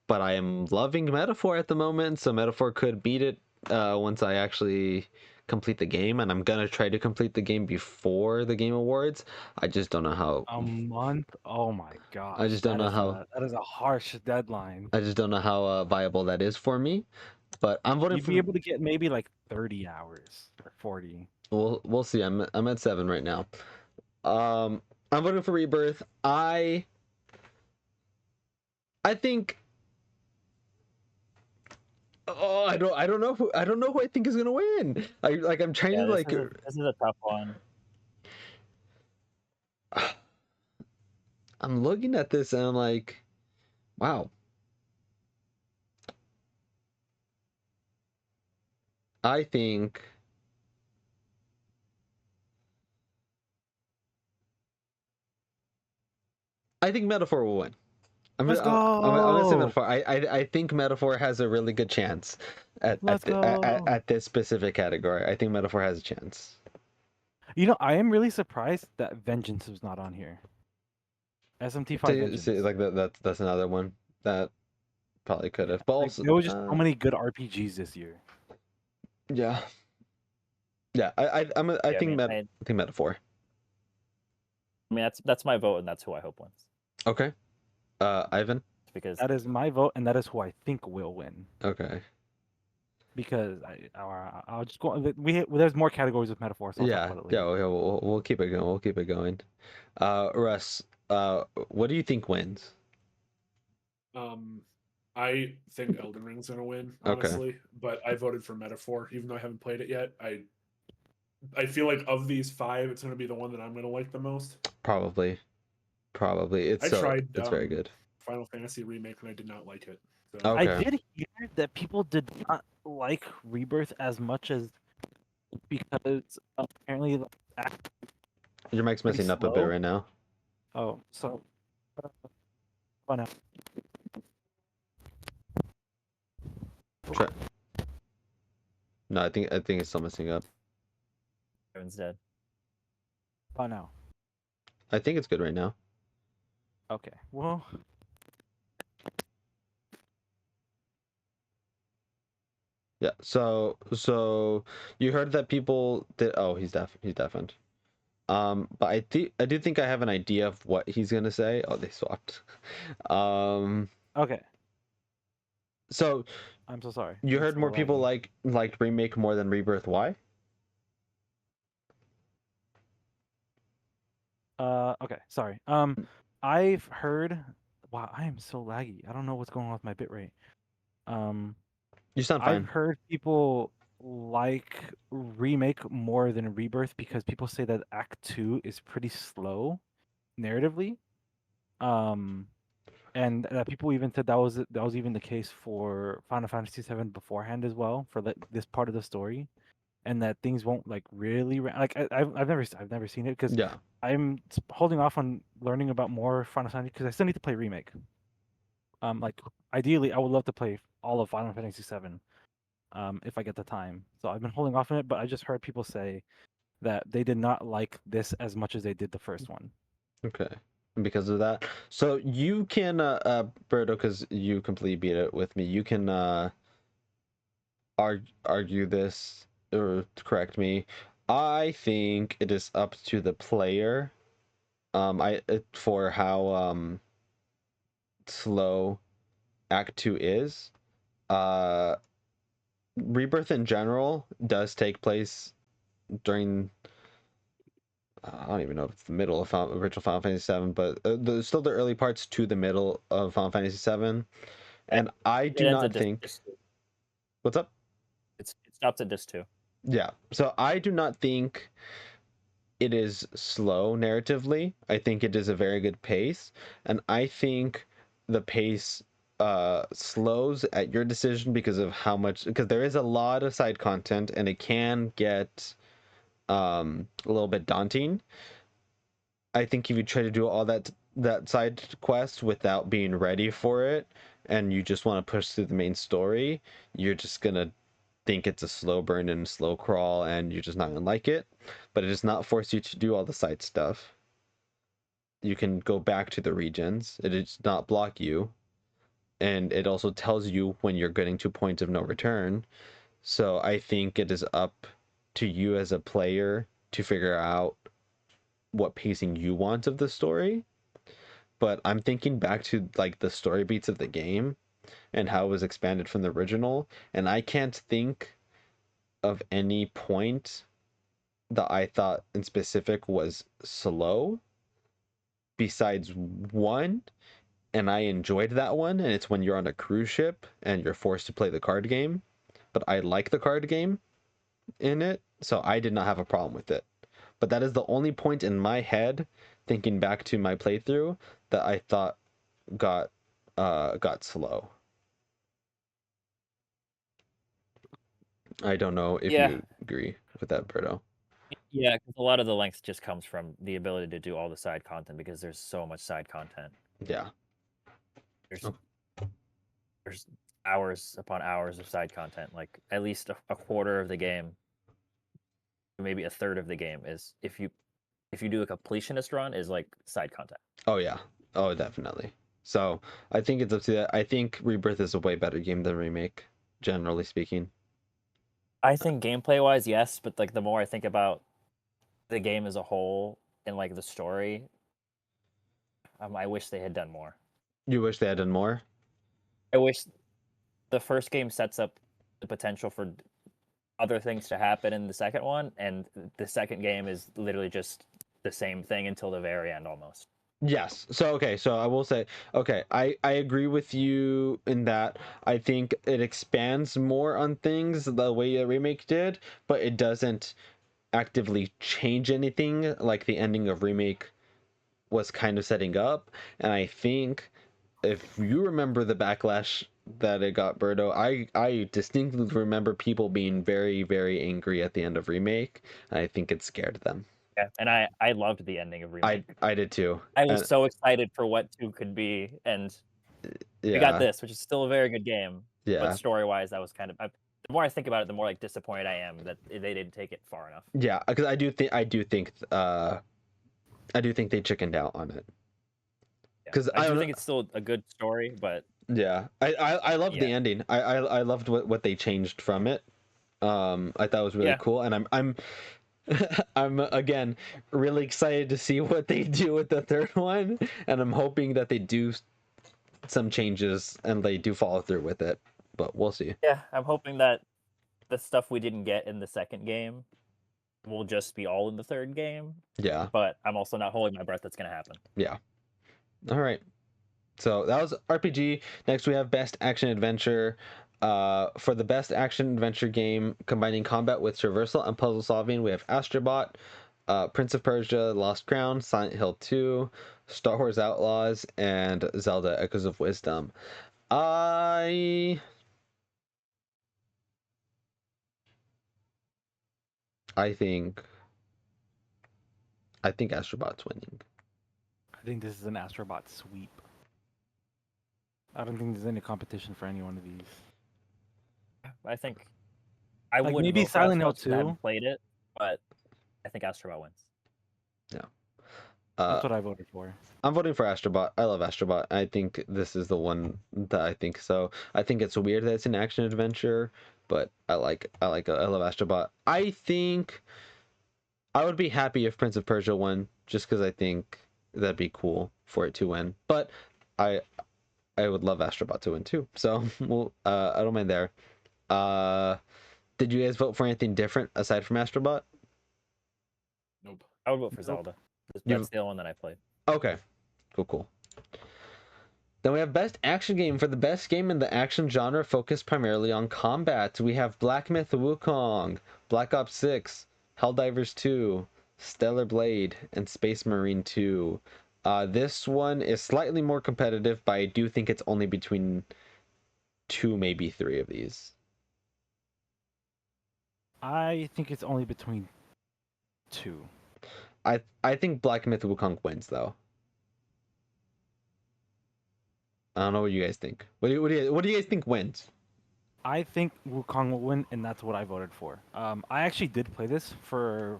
I am loving Metaphor at the moment, so Metaphor could beat it once I actually complete the game, and I'm gonna try to complete the game before the Game Awards. I just don't know how. a month. Oh my gosh, I just don't know how. that is a harsh deadline. I just don't know how viable that is for me. But I'm voting You'd for. be able to get maybe like 30 hours or 40. We'll see. I'm at 7 right now. Um, I'm voting for Rebirth. I think. Oh, I don't know who I think is gonna win. I'm trying Yeah, to like. this is a tough one. I'm looking at this and I'm like, wow. I think Metaphor will win. Let's I'm gonna say go! Metaphor. I think Metaphor has a really good chance Let's go! at this specific category. I think Metaphor has a chance. You know, I am really surprised that Vengeance was not on here. SMT5 Vengeance. Like that's another one that probably could have. But Like, also, there was just so many good RPGs this year. yeah, I Yeah, think I think Metaphor. mean that's my vote, and that's who I hope wins. Okay, Ivan. Because That is my vote, and that is who I think will win. Okay. Because I'll just go. There's more categories with Metaphor, so I'll talk about it later. We'll keep it going. We'll keep it going. Russ, what do you think wins? I think Elden Ring's gonna win, Okay. honestly. But I voted for Metaphor, even though I haven't played it yet. I feel like of these 5, it's gonna be the one that I'm gonna like the most. Probably. I tried it's very good. Final Fantasy Remake and I did not like it. So. Okay. I did hear that people did not like Rebirth as much as because apparently Your mic's pretty messing up a bit slow. right now. Oh, so oh no. Try. No, I think it's still messing up. Evan's dead. Oh no. I think it's good right now. Okay. Well, Yeah. So you heard that people did. Oh, he's deafened. But I do think I have an idea of what he's gonna say. Oh, they swapped. okay. So I'm so sorry. you It's heard more so people laggy. like Remake more than Rebirth. Why? Okay. Sorry. I've heard. Wow, I am so laggy. I don't know what's going on with my bitrate. You sound I've fine. heard people like Remake more than Rebirth because people say that Act 2 is pretty slow narratively. And people even said that was even the case for Final Fantasy VII beforehand as well for this part of the story, and that things won't like really like I've never seen it because Yeah. I'm holding off on learning about more Final Fantasy because I still need to play Remake. Like ideally, I would love to play all of Final Fantasy VII, if I get the time. So I've been holding off on it, but I just heard people say that they did not like this as much as they did the first one. Okay. Because of that. So you can Berto, because you completely beat it with me, you can argue this or correct me. I think it is up to the player for how slow Act 2 is. Rebirth in general does take place during I don't even know if it's the middle of original Final Fantasy VII, but still the early parts to the middle of Final Fantasy VII. And I do ends not at think. Disc 2. What's up? It stops at Disc 2. Yeah. So I do not think it is slow narratively. I think it is a very good pace. And I think the pace slows at your decision because of how much, because there is a lot of side content and it can get a little bit daunting. I think if you try to do all that side quest without being ready for it and you just want to push through the main story, you're just gonna think it's a slow burn and slow crawl and you're just not gonna like it. But it does not force you to do all the side stuff. You can go back to the regions. It does not block you. And it also tells you when you're getting to point of no return. So I think it is up to you as a player to figure out what pacing you want of the story. But I'm thinking back to like the story beats of the game and how it was expanded from the original, and I can't think of any point that I thought in specific was slow besides one, and I enjoyed that one, and it's when you're on a cruise ship and you're forced to play the card game. But I like the card game in it, so I did not have a problem with it. But that is the only point in my head, thinking back to my playthrough, that I thought got slow. I don't know if you agree with that, Berto. Yeah, because a lot of the length just comes from the ability to do all the side content because there's so much side content. Yeah. There's Oh. there's hours upon hours of side content. Like at least a quarter of the game, maybe a third of the game is if you do a completionist run is like side content. Oh yeah. Oh, definitely. So I think it's up to that. I think Rebirth is a way better game than Remake, generally speaking. I think gameplay wise, yes, but like the more I think about the game as a whole and like the story, I wish they had done more. You wish they had done more? I wish the first game sets up the potential for other things to happen in the second one, and the second game is literally just the same thing until the very end almost. Yes. So okay, so I will say, okay, I agree with you in that I think it expands more on things the way a Remake did, but it doesn't actively change anything like the ending of Remake was kind of setting up. And I think if you remember the backlash that it got, Berto, I distinctly remember people being very, very angry at the end of Remake, and I think it scared them. Yeah, and I loved the ending of Remake. I did too. I was And so excited for what 2 could be, and we got yeah, this, which is still a very good game. yeah, But story-wise, that was kind of the more I think about it, the more like disappointed I am that they didn't take it far enough. yeah. Because I do think they chickened out on it. Yeah. Because I do think it's still a good story, but yeah, I loved the Yeah. ending. I loved what they changed from it. I thought it was really Yeah. cool, and I'm I'm again really excited to see what they do with the third one, and I'm hoping that they do some changes and they do follow through with it. But we'll see. yeah, I'm hoping that the stuff we didn't get in the second game will just be all in the third game. Yeah, But I'm also not holding my breath that's gonna happen. yeah. All right. So that was RPG. Next, we have Best Action Adventure. For the Best Action Adventure game combining combat with traversal and puzzle solving, we have Astrobot, Prince of Persia: Lost Crown, Silent Hill 2, Star Wars Outlaws, and Zelda: Echoes of Wisdom. I think Astrobot's winning. I think this is an Astrobot sweep. I don't think there's any competition for any one of these. I think I Like, would maybe vote for Silent Hill Astrobot 'cause I haven't 2. played it, but I think Astrobot wins. That's what I voted for. I'm voting for Astrobot. I love Astrobot. I think this is the one that I think so. I think it's weird that it's an action adventure, but I love Astrobot. I think I would be happy if Prince of Persia won, just because I think that'd be cool for it to win. But I would love Astrobot to win too. So well, I don't mind there. Did you guys vote for anything different aside from Astrobot? Nope. I would vote for Nope. Zelda. 'Cause You- That's the only one that I played. Okay, cool. Then we have Best Action Game. For the best game in the action genre focused primarily on combat, we have Black Myth Wukong, Black Ops 6, Helldivers 2, Stellar Blade, and Space Marine 2. This one is slightly more competitive, but I do think it's only between 2, maybe 3 of these. I think it's only between 2. I think Black Myth Wukong wins, though. I don't know what you guys think. What do you guys think wins? I think Wukong will win, and that's what I voted for. I actually did play this for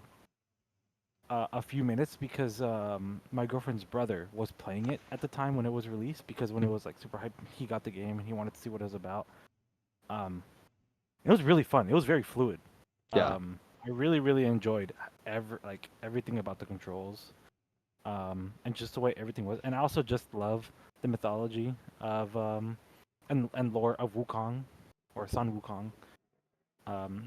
a few minutes because my girlfriend's brother was playing it at the time when it was released. Because when it was like super hype, he got the game and he wanted to see what it was about. It was really fun. It was very fluid. Yeah. I really enjoyed everything about the controls, and just the way everything was. And I also just love the mythology of and lore of Wukong, or Sun Wukong.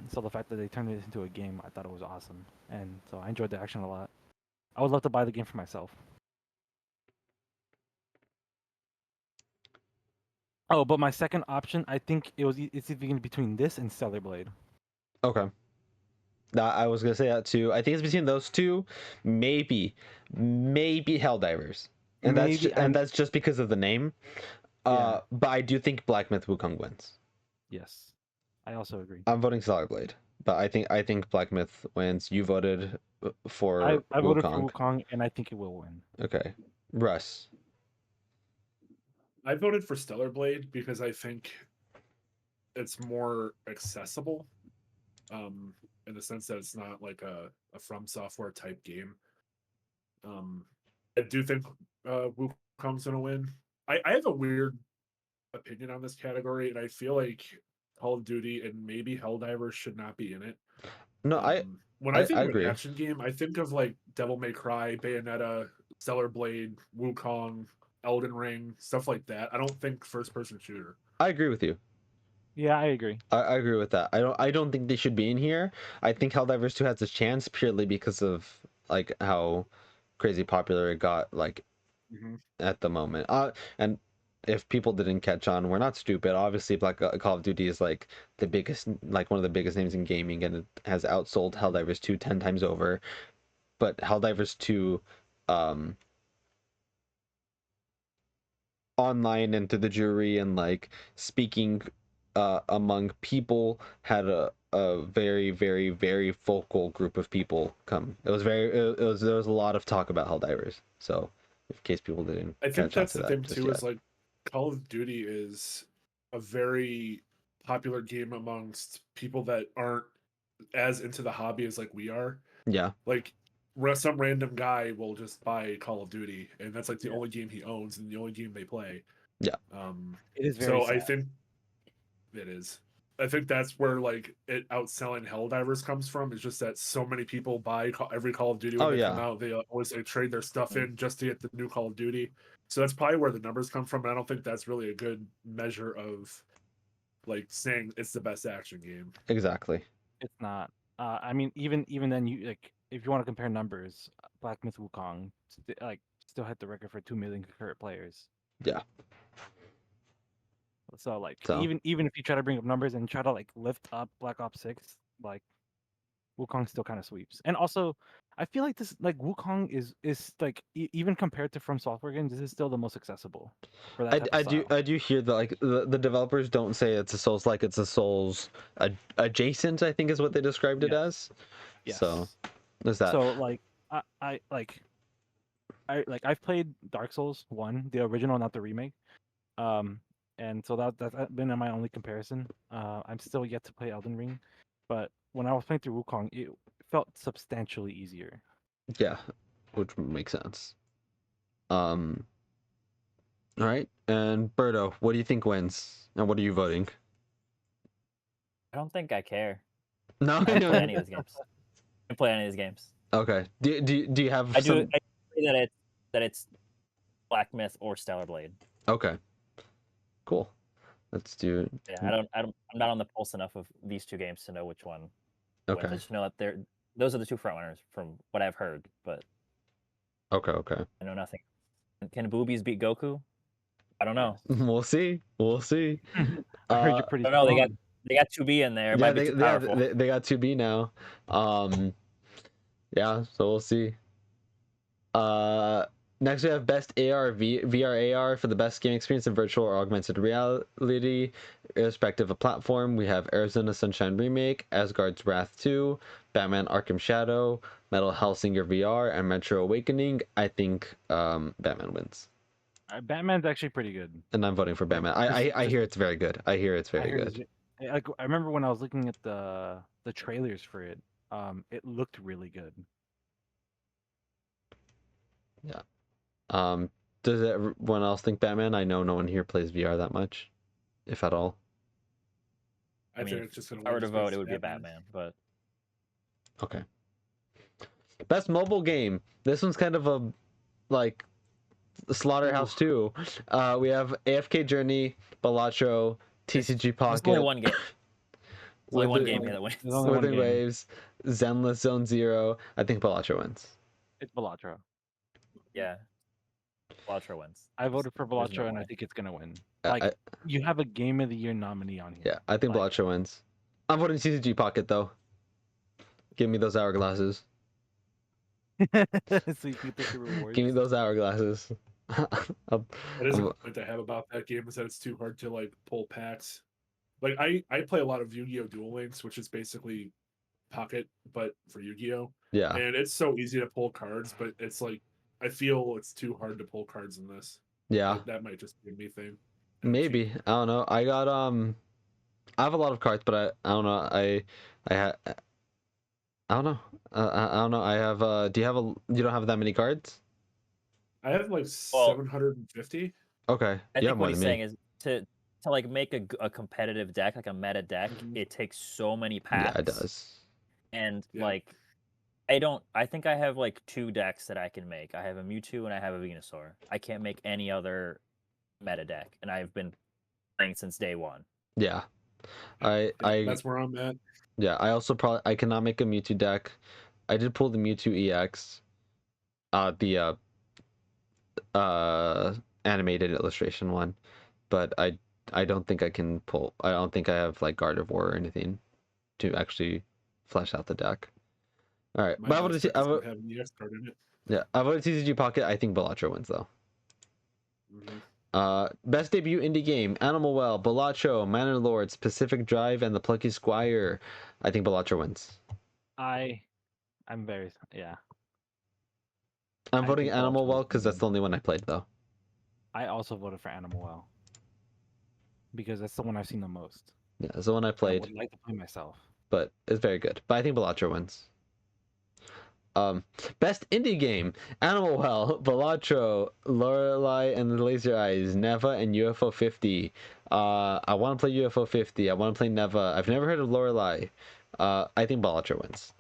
So the fact that they turned it into a game, I thought it was awesome, and so I enjoyed the action a lot. I would love to buy the game for myself. Oh, but my second option, I think it's either between this and Stellar Blade. Okay. I was gonna say that too. I think it's between those two, maybe Helldivers, and that's just because of the name. Yeah. But I do think Black Myth Wukong wins. Yes, I also agree. I'm voting Stellar Blade, but I think Black Myth wins. You voted for I voted for Wukong. Wukong, and I think it will win. Okay, Russ. I voted for Stellar Blade because I think it's more accessible, in the sense that it's not like a From Software type game. I do think Wukong's gonna win. I have a weird opinion on this category, and I feel like Call of Duty and maybe Helldivers should not be in it. No, When I think I of an agree. action game, I think of like Devil May Cry, Bayonetta, Stellar Blade, Wukong, Elden Ring, stuff like that. I don't think first person shooter. I agree with you. Yeah, I agree. I agree with that. I don't think they should be in here. I think Helldivers 2 has a chance purely because of like how crazy popular it got like at the moment. And if people didn't catch on, we're not stupid. Obviously, Call of Duty is like the biggest, like one of the biggest names in gaming, and it has outsold Helldivers 2 10 times over. But Helldivers 2, online and to the jury and like speaking among people had a very very very vocal group of people come. It was there was a lot of talk about Helldivers. So in case people didn't I think catch on that's to the that thing just too, yet. is like Call of Duty is a very popular game amongst people that aren't as into the hobby as like we are. Yeah, Like some random guy will just buy Call of Duty, and that's like the only game he owns and the only game they play. yeah, It is very So sad. I think it is. I think that's where like it outselling Helldivers comes from. It's just that so many people buy every Call of Duty when oh they come yeah, out. They always like, trade their stuff in just to get the new Call of Duty. So that's probably where the numbers come from. And I don't think that's really a good measure of like saying it's the best action game. exactly. It's not. I mean, even then, you like if you want to compare numbers, Black Myth Wukong still had the record for 2 million concurrent players. Yeah, So like so even if you try to bring up numbers and try to like lift up Black Ops 6, like Wukong still kind of sweeps. And also, I feel like this like Wukong is like even compared to From Software games, this is still the most accessible for that type of style. I do hear that like the developers don't say it's a Souls like, it's a Souls adjacent, I think is what they described it Yes. as. Yes. So there's that. So like I I've played Dark Souls 1, the original, not the remake. And so that's been my only comparison. I'm still yet to play Elden Ring, but when I was playing through Wukong, it felt substantially easier. Yeah, which makes sense. Um, all right. And Berto, what do you think wins? And what are you voting? I don't think I care. No. I don't play any of these games. I don't play any of these games. Okay. Do you have I some? do. I say that it's Black Myth or Stellar Blade. Okay. Cool. Let's do. Yeah, I'm not on the pulse enough of these two games to know which one wins. Okay. I just know that those are the two frontrunners from what I've heard, but Okay. Okay. I know nothing. Can boobies beat Goku? I don't know. We'll see. We'll see. I heard you're pretty I don't know. strong. They got 2B in there. It Yeah, might be too powerful. they got 2B now. Yeah, so we'll see. Next we have best VR AR for the best game experience in virtual or augmented reality, irrespective of platform. We have Arizona Sunshine Remake, Asgard's Wrath 2, Batman Arkham Shadow, Metal Hellsinger VR, and Metro Awakening. I think Batman wins, Batman's actually pretty good. and I'm voting for Batman. I hear it's very good. I hear it's very good. I remember when I was looking at the trailers for it, it looked really good. Yeah. Does everyone else think Batman? I know no one here plays VR that much, if at all. I think it's just gonna if I were to win vote, because it would be a Batman. Batman, but Okay. Best mobile game. This one's kind of a like Slaughterhouse 2. We have AFK Journey, Balatro, TCG there's only Pocket, one game. There's only one game here that wins. There's only one Withering game. Waves, Zenless Zone Zero. I think Balatro wins. It's Balatro. Yeah, Balatro wins. I voted for There's Balatro, no and I way. think it's gonna win. I- Like I- you have a Game of the Year nominee on here. Yeah, I think Like- Balatro wins. I'm voting TCG Pocket though. Give me those hourglasses. So you can get the rewards. Give me those hourglasses. That is a point I have about that game, is that it's too hard to like pull packs. Like I play a lot of Yu-Gi-Oh! Duel Links, which is basically Pocket but for Yu-Gi-Oh! Yeah. And it's so easy to pull cards, but it's like I feel it's too hard to pull cards in this. Yeah, That might just be a me thing. maybe. I don't know. I have a lot of cards, but I don't know. I don't know. I don't know. I have do you have you don't have that many cards? I have like Well, 750. Okay. I You have think more what than he's me. saying is to like make a competitive deck, like a meta deck, Mhm. it takes so many Yeah, it packs, does. and Yeah. like I think I have like 2 decks that I can make. I have a Mewtwo and I have a Venusaur. I can't make any other meta deck, and I've been playing since day one. Yeah. Yeah, I that's where I'm at. yeah, I also probably I cannot make a Mewtwo deck. I did pull the Mewtwo EX, the uh animated illustration one, but I don't think I can pull. I don't think I have like Gardevoir or anything to actually flesh out the deck. All right, My but I would best see. deck is gonna have an EX card in it. Yeah, I voted TCG Pocket. I think Balatro wins though. Mhm. Best debut indie game: Animal Well, Balatro, Manor Lords, Pacific Drive, and the Plucky Squire. I think Balatro wins. I'm very yeah. I'm I voting think Animal Bellatrix Well is because gonna that's win. the only one I played though. I also voted for Animal Well because that's the one I've seen the most. Yeah, it's the one I And I played, would like to play myself. but it's very good. But I think Balatro wins. Um, best indie game: Animal Well, Balatro, Lorelei and the Laser Eyes, Neva, and UFO 50. I want to play UFO 50. I want to play Neva. I've never heard of Lorelei. I think Balatro wins.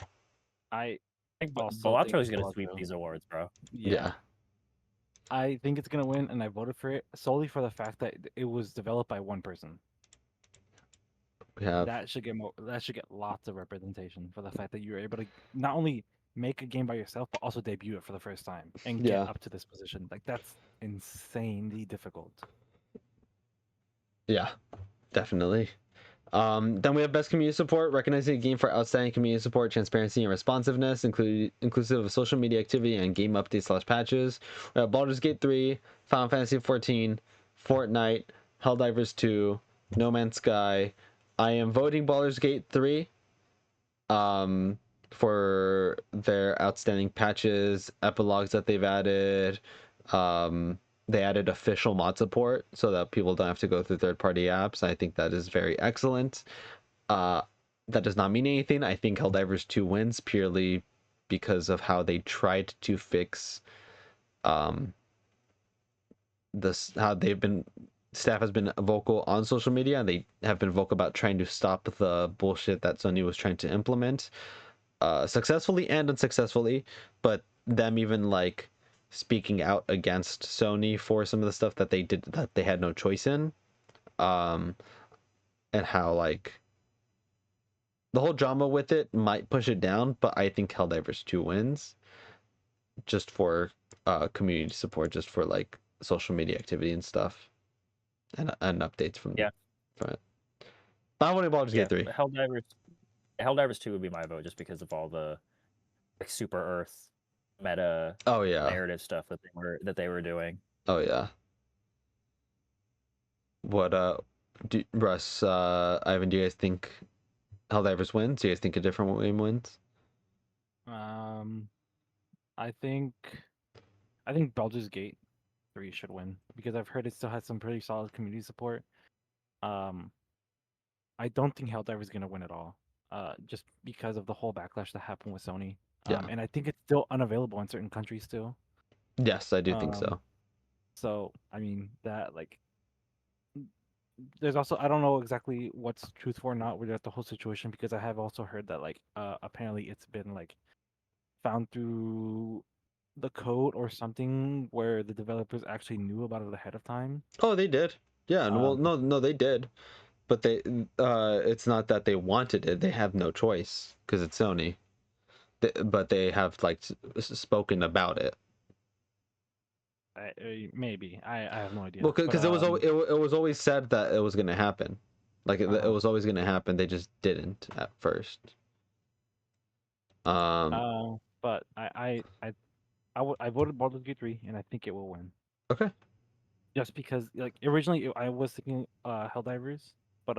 I I think also think Balatro is it's gonna sweep Bellatrix. these awards, bro. Yeah. Yeah, I think it's gonna win, and I voted for it solely for the fact that it was developed by one person. we have. That should get more. That should get lots of representation for the fact that you're able to not only make a game by yourself, but also debut it for the first time and get Yeah, up to this position. Like that's insanely difficult. yeah, definitely. Then we have best community support, recognizing a game for outstanding community support, transparency, and responsiveness, inclusive of social media activity and game updates / patches. We have Baldur's Gate 3, Final Fantasy 14, Fortnite, Helldivers 2, No Man's Sky. I am voting Baldur's Gate 3 um, for their outstanding patches, epilogues that they've added. They added official mod support so that people don't have to go through third-party apps. I think that is very excellent. Uh, that does not mean anything. I think Helldivers 2 wins purely because of how they tried to fix um, this, how they've been, staff has been vocal on social media, and they have been vocal about trying to stop the bullshit that Sony was trying to implement, successfully and unsuccessfully, but them even like speaking out against Sony for some of the stuff that they did that they had no choice in, um, and how like the whole drama with it might push it down, but I think Helldivers 2 wins just for community support, just for like social media activity and stuff, and updates Yeah, from it. I want to Baldur's yeah. Gate 3. Helldivers 2 would be my vote just because of all the like Super Earth meta Oh yeah. narrative stuff that they were doing. Oh yeah. What Russ, Ivan, do you guys think Helldivers wins? Do you guys think a different game wins? Um, I think I think Baldur's Gate 3 should win because I've heard it still has some pretty solid community support. Um, I don't think Helldivers is gonna win at all. Just because of the whole backlash that happened with Sony. Yeah. And I think it's still unavailable in certain countries still. Yes, I do think Um, so. so I mean that like there's also I don't know exactly what's truthful or not with the whole situation because I have also heard that like apparently it's been like found through the code or something where the developers actually knew about it ahead of time. Oh, they did. Yeah, well, Um, no, they did. But they, it's not that they wanted it. They have no choice because it's Sony. But they have like spoken about it. maybe I have no idea. Well, But because it was always said that it was going to happen. Like it uh-huh. was always going to happen. They just didn't at first. Um. But I voted Baldur's Gate 3 and I think it will win. Okay. Just because like originally I was thinking Helldivers, but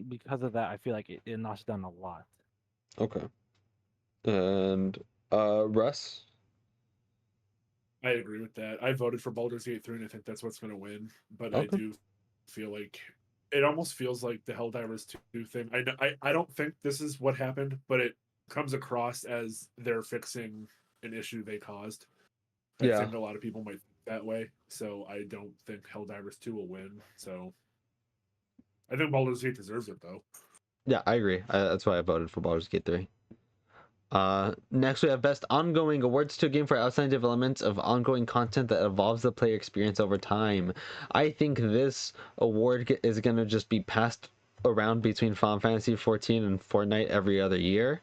because of that I feel like it knocks down a lot. Okay. And Russ. I agree with that. I voted for Baldur's Gate 3, and I think that's what's going to win. But I Okay. do feel like it almost feels like the Helldivers 2 thing. I don't think this is what happened, but it comes across as they're fixing an issue they caused. I Yeah. think a lot of people might think that way. So I don't think Helldivers 2 will win. So I think Baldur's Gate deserves it, though. Yeah, I agree. That's why I voted for Baldur's Gate 3. Next we have best ongoing awards to a game for outstanding development of ongoing content that evolves the player experience over time. I think this award is gonna just be passed around between Final Fantasy 14 and Fortnite every other year.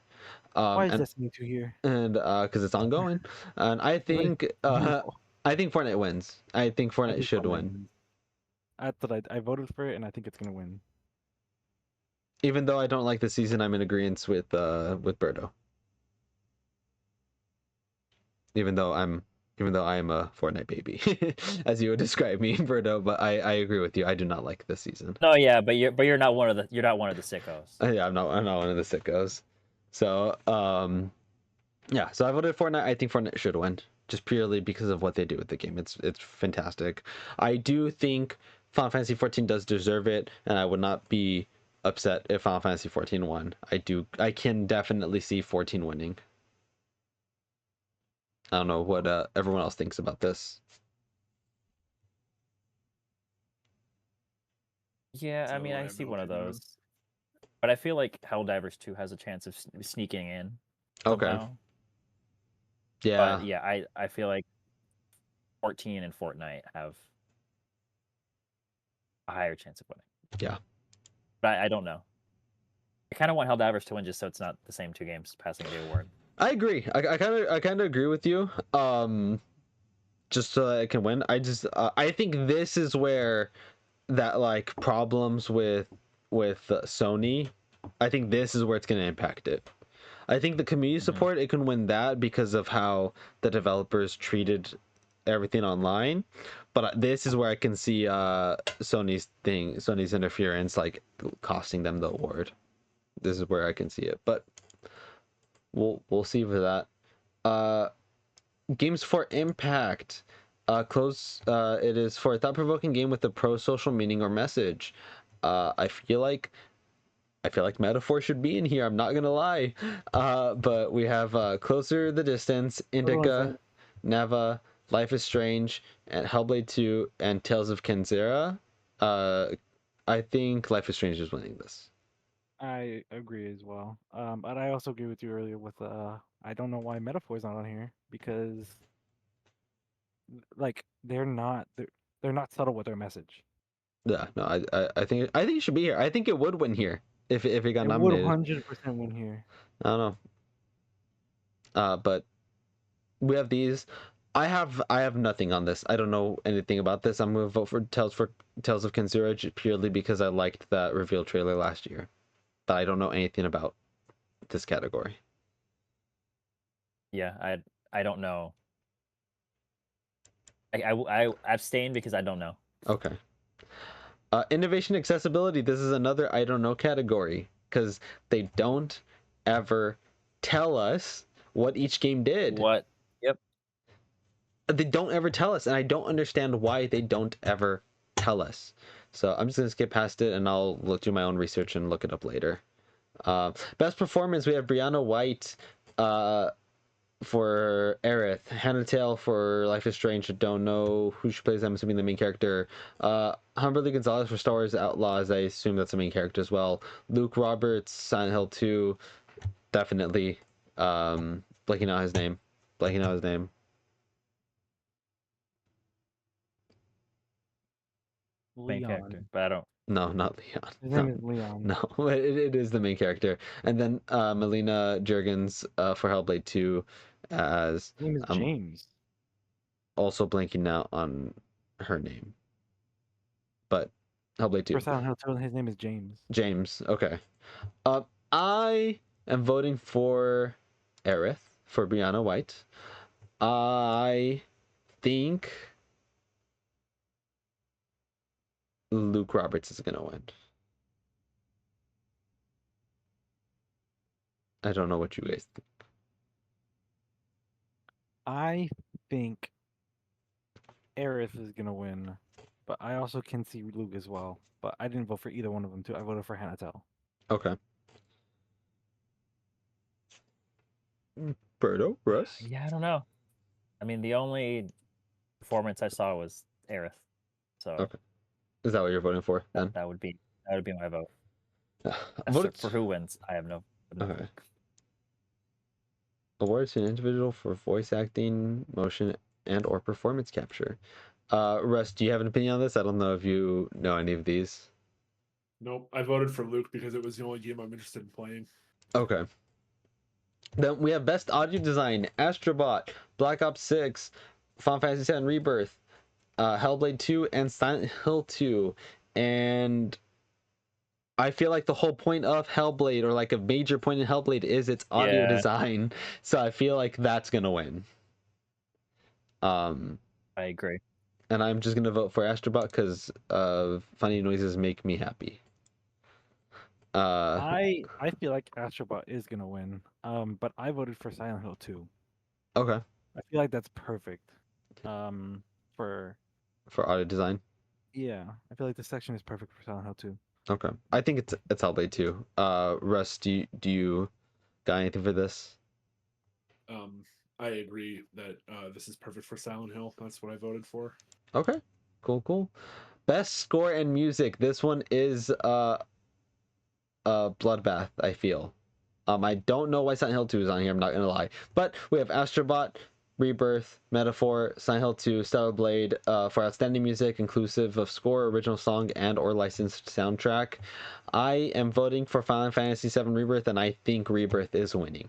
Why is And Destiny 2 here? because it's ongoing, and I think Beautiful. I think Fortnite wins. I think I Fortnite think should Fortnite win, wins. I thought I voted for it, and I think it's gonna win. even though I don't like the season. I'm in agreement with Berto. Even though I am a Fortnite baby, as you would describe me, Berto. But I agree with you. I do not like this season. No, yeah, but you're not one of the sickos. Yeah, I'm not one of the sickos. So yeah. So I voted Fortnite. I think Fortnite should win, just purely because of what they do with the game. It's fantastic. I do think Final Fantasy 14 does deserve it, and I would not be upset if Final Fantasy 14 won. I can definitely see 14 winning. I don't know what everyone else thinks about this. Yeah, I So mean, I have see no one of opinion on. those, but I feel like Helldivers 2 has a chance of sneaking in Okay. somehow. Yeah. But yeah, I feel like 14 and Fortnite have a higher chance of winning. Yeah. But I don't know. I kind of want Helldivers to win just so it's not the same two games passing the award. I agree. I kind of agree with you. Just so that I can win. I think this is where that like problems with Sony. I think this is where it's going to impact it. I think the community support it can win that because of how the developers treated everything online. But this is where I can see Sony's interference like costing them the award. This is where I can see it. But we'll see for that. Games for Impact. It is for a thought-provoking game with a pro-social meaning or message. I feel like Metaphor should be in here. I'm not gonna lie. But we have Closer the Distance, Indica, Neva, Life is Strange, and Hellblade 2 and Tales of Kenzera. I think Life is Strange is winning this. I agree as well. But I also agree with you earlier with I don't know why Metaphor's not on here because like they're not subtle with their message. Yeah, no, I think it should be here. I think it would win here if it got It would nominated. 100% win here. I don't know. But we have these. I have nothing on this. I don't know anything about this. I'm gonna vote for Tales of Kenzura purely because I liked that reveal trailer last year, but I don't know anything about this category. Yeah, I don't know. I abstain because I don't know. Okay. Innovation accessibility. This is another I don't know category because they don't ever tell us what each game did. What? Yep. They don't ever tell us, and I don't understand why they don't ever tell us. So I'm just gonna skip past it, and I'll do my own research and look it up later. Best performance, we have Brianna White for Aerith, Hannah Tale for Life is Strange. I don't know who she plays. I'm assuming the main character. Humberly Gonzalez for Star Wars Outlaws. I assume that's the main character as well. Luke Roberts, Silent Hill 2, definitely. Blanking out his name. Main character, Leon. but I don't. No, not Leon. His name is Leon. No, it is the main character. And then Melina Juergens for Hellblade 2 as His name is James. also blanking out on her name. But Hellblade 2. For Silent Hill 2, his name is James. James, okay. I am voting for Aerith for Brianna White. I think Luke Roberts is gonna win. I don't know what you guys think. I think Aerith is gonna win, but I also can see Luke as well. But I didn't vote for either one of them too. I voted for Hanatel. Okay. Berto, Russ. Yeah, I don't know. I mean, the only performance I saw was Aerith, so Okay. Is that what you're voting for then? that would be my vote. I As voted for who wins, I have no. Okay. Awards to an individual for voice acting, motion, and or performance capture. Russ, do you have an opinion on this? I don't know if you know any of these. Nope. I voted for Luke because it was the only game I'm interested in playing. Okay. Then we have Best Audio Design, Astrobot, Black Ops 6, Final Fantasy VII Rebirth, Hellblade 2, and Silent Hill 2. And I feel like the whole point of Hellblade, or like a major point in Hellblade, is its audio Yeah. design. So I feel like that's gonna win. I agree. And I'm just gonna vote for Astrobot because funny noises make me happy. I feel like Astrobot is gonna win. But I voted for Silent Hill 2. Okay. I feel like that's perfect. For For audio design. yeah, I feel like this section is perfect for Silent Hill 2. Okay. I think it's Hellblade too. Russ, do you got anything for this? I agree that this is perfect for Silent Hill. That's what I voted for. Okay. Cool. Best score and music. This one is Bloodbath, I feel. I don't know why Silent Hill 2 is on here, I'm not gonna lie. But we have Astrobot, Rebirth, Metaphor, Silent Hill 2, Stellar Blade for outstanding music, inclusive of score, original song, and or licensed soundtrack. I am voting for Final Fantasy VII Rebirth, and I think Rebirth is winning.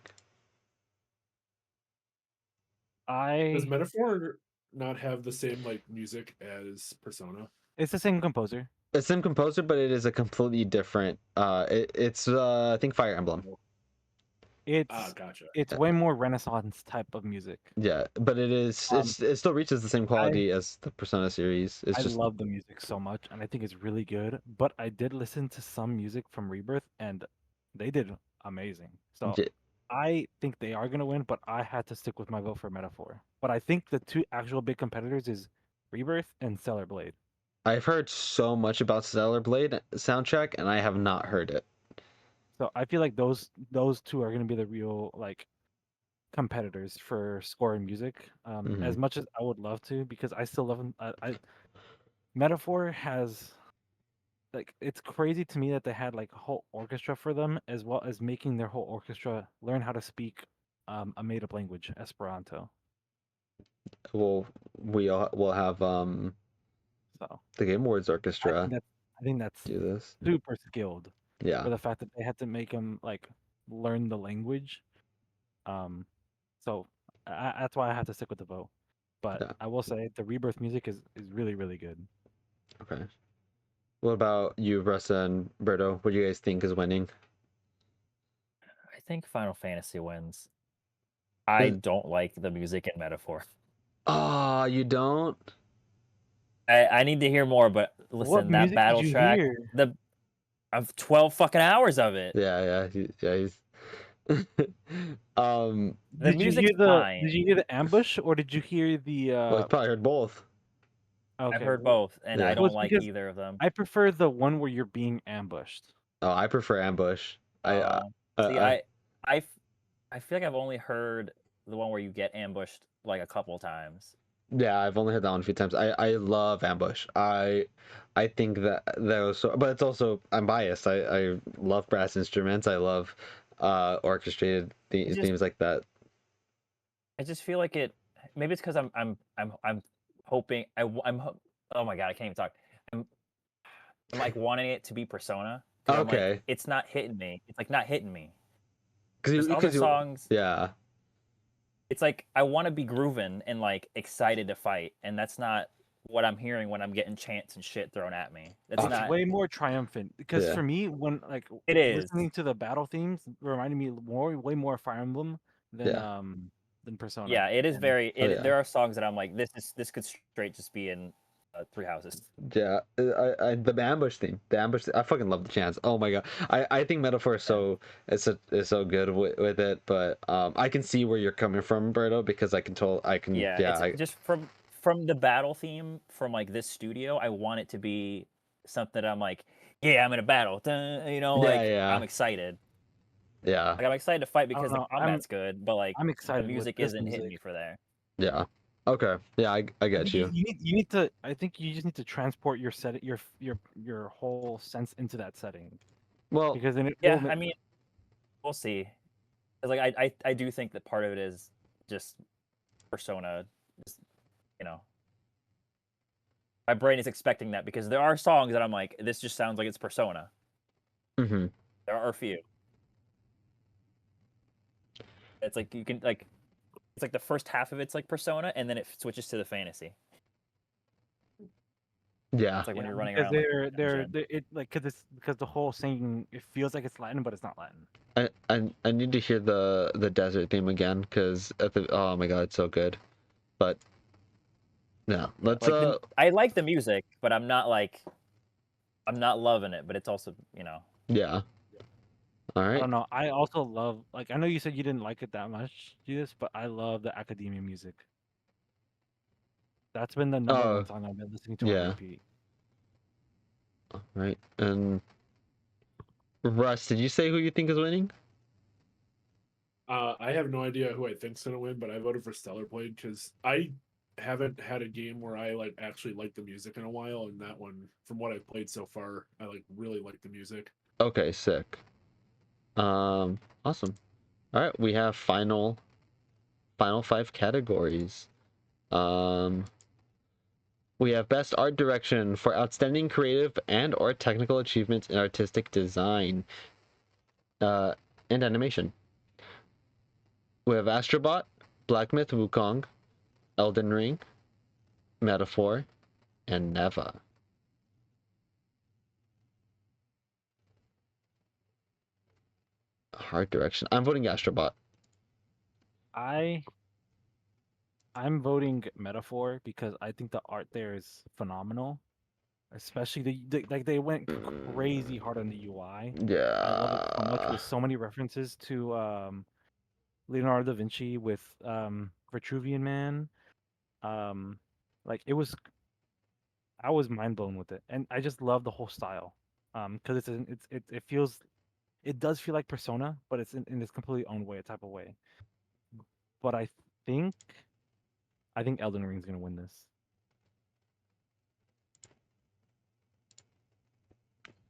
Does Metaphor not have the same like music as Persona? It's the same composer. It's the same composer, but it is a completely different. It's I think Fire Emblem. It's Gotcha. it's way more Renaissance type of music. Yeah, but it still reaches the same quality as the Persona series. It's I just love the music so much, and I think it's really good. But I did listen to some music from Rebirth, and they did amazing. So Yeah. I think they are gonna win, but I had to stick with my vote for Metaphor. But I think the two actual big competitors is Rebirth and Stellar Blade. I've heard so much about Stellar Blade soundtrack, and I have not heard it. So I feel like those two are gonna be the real like competitors for score and music. As much as I would love to, because I still love them. Metaphor has like it's crazy to me that they had like a whole orchestra for them, as well as making their whole orchestra learn how to speak a made-up language, Esperanto. We'll have So the Game Awards Orchestra I think that's do this. super skilled Yeah. for the fact that they had to make them like learn the language. So that's why I have to stick with the vote. But Yeah. I will say the Rebirth music is really, really good. Okay. What about you, Russ and Berto? What do you guys think is winning? I think Final Fantasy wins. I don't like the music in Metaphor. Oh, you don't? I need to hear more, but listen, What that music battle did you track, hear? I've 12 fucking hours of it. Yeah. He's The Did you music's hear fine. Did you hear the ambush, or did you hear the? well, he's probably heard both. Okay, I've heard both, and Yeah. I Well, it's don't like because either of them. I prefer the one where you're being ambushed. Oh, I prefer Ambush. See, I I feel like I've only heard the one where you get ambushed like a couple times. yeah, I've only heard that one a few times. I love Ambush. I think that was so, but it's also I'm biased. I love brass instruments. I love orchestrated themes like that. I just feel like it. Maybe it's because I'm hoping oh my god, I can't even talk. I'm like wanting it to be Persona. 'Cause I'm like, Okay. it's not hitting me. It's like not hitting me. Because Other songs, yeah. it's like I want to be grooving and like excited to fight, and that's not what I'm hearing when I'm getting chants and shit thrown at me. That's It's not. way more triumphant because Yeah. for me, when like It is. listening to the battle themes reminded me way more of Fire Emblem than Persona. Yeah, it is And very. yeah. There are songs that I'm like, this could straight just be in Three Houses. Yeah, the ambush theme, I fucking love the chants. Oh my god, I think Metaphor is is so good with it, but I can see where you're coming from, Berto, because I can Yeah, it's just from the battle theme from like this studio, I want it to be something that I'm like, yeah, I'm in a battle. Dun, you know, Yeah, like yeah. I'm excited. Yeah, Like I'm excited to fight I don't because the know. combat's good, but like I'm the excited with music this isn't hitting music. me for there. yeah. Okay, yeah, I I get think you. you need to. I think you just need to transport your set your whole sense into that setting Well, because then it Yeah, will. I mean, we'll see. 'Cause, like I do think that part of it is just Persona. Just, you know, my brain is expecting that because there are songs that I'm like, this just sounds like it's Persona. mhm. There are a few. It's like you can like, it's like the first half of it's like Persona, and then it switches to the fantasy. Yeah, It's like when Yeah, you're running because around like they're dungeon. it like because the whole singing it feels like it's Latin but it's not Latin. I need to hear the desert theme again because at the oh my god, it's so good. But yeah, Yeah, let's like I like the music, but I'm not like I'm not loving it. But it's also yeah. All I right. don't know. I also love like I know you said you didn't like it that much, Judas, but I love the academia music. That's been the number Oh one song I've been listening to on yeah. repeat. All right. And Russ, did you say who you think is winning? I have no idea who I think's gonna win, but I voted for Stellar Blade because I haven't had a game where I like actually like the music in a while, and that one, from what I've played so far, I like really like the music. Okay, sick. Awesome. All right, we have final five categories. Um, we have best art direction for outstanding creative and or technical achievements in artistic design, uh, and animation. We have Astrobot, Black Myth Wukong, Elden Ring, Metaphor, and Neva. Art direction. I'm voting Astrobot. I I'm voting Metaphor because I think the art there is phenomenal. Especially like they went crazy hard on the UI. I love it so much Yeah. with so many references to Leonardo da Vinci with Vitruvian Man. Um like it was I was mind blown with it. And I just love the whole style. Because it feels it does feel like Persona, but it's in its completely own way, type of way. But think I think Elden Ring's gonna win this.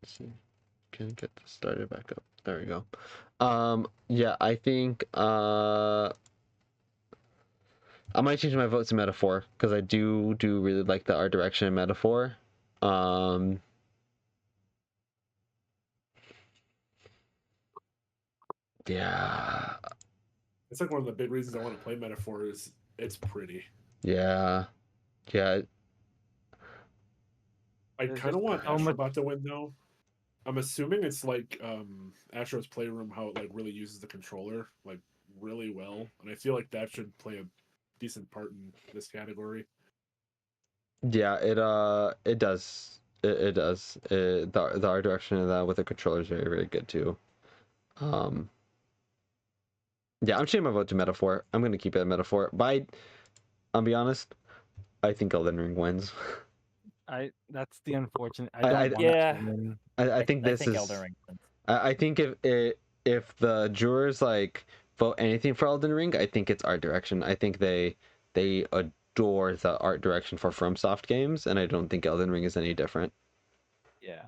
Let's see. Can get this started back up. There we go. Yeah, I think I might change my vote to Metaphor because I do really like the art direction in Metaphor. Um, yeah, It's like one of the big reasons I want to play Metaphor is it's pretty. yeah, yeah. I There's kind just of want so much. Astrobot to win though. I'm assuming it's like Astro's Playroom, how it like really uses the controller like really well, and I feel like that should play a decent part in this category. Yeah, it does. It does. The art direction of that with the controller is very good too. Um, yeah, I'm changing my vote to Metaphor. I'm gonna keep it a Metaphor. But I'll be honest. I think Elden Ring wins. That's the unfortunate. I I don't I want it to Yeah, win. I think I this think Elden is. Ring wins. I think if the jurors like vote anything for Elden Ring, I think it's art direction. I think they adore the art direction for FromSoft games, and I don't think Elden Ring is any different. Yeah,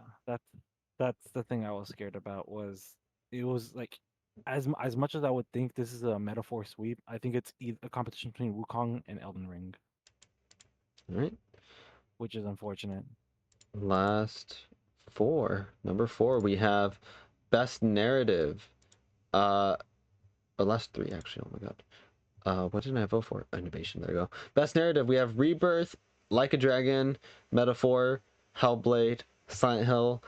that's the thing I was scared about was it was like as much as I would think this is a metaphor sweep, I think it's a competition between Wukong and Elden Ring, All right, which is unfortunate. last four. Number four, we have best narrative. Uh, or last three actually. Oh my god. What did I vote for? Innovation. There you go. Best narrative. We have Rebirth, Like a Dragon, Metaphor, Hellblade, Silent Hill.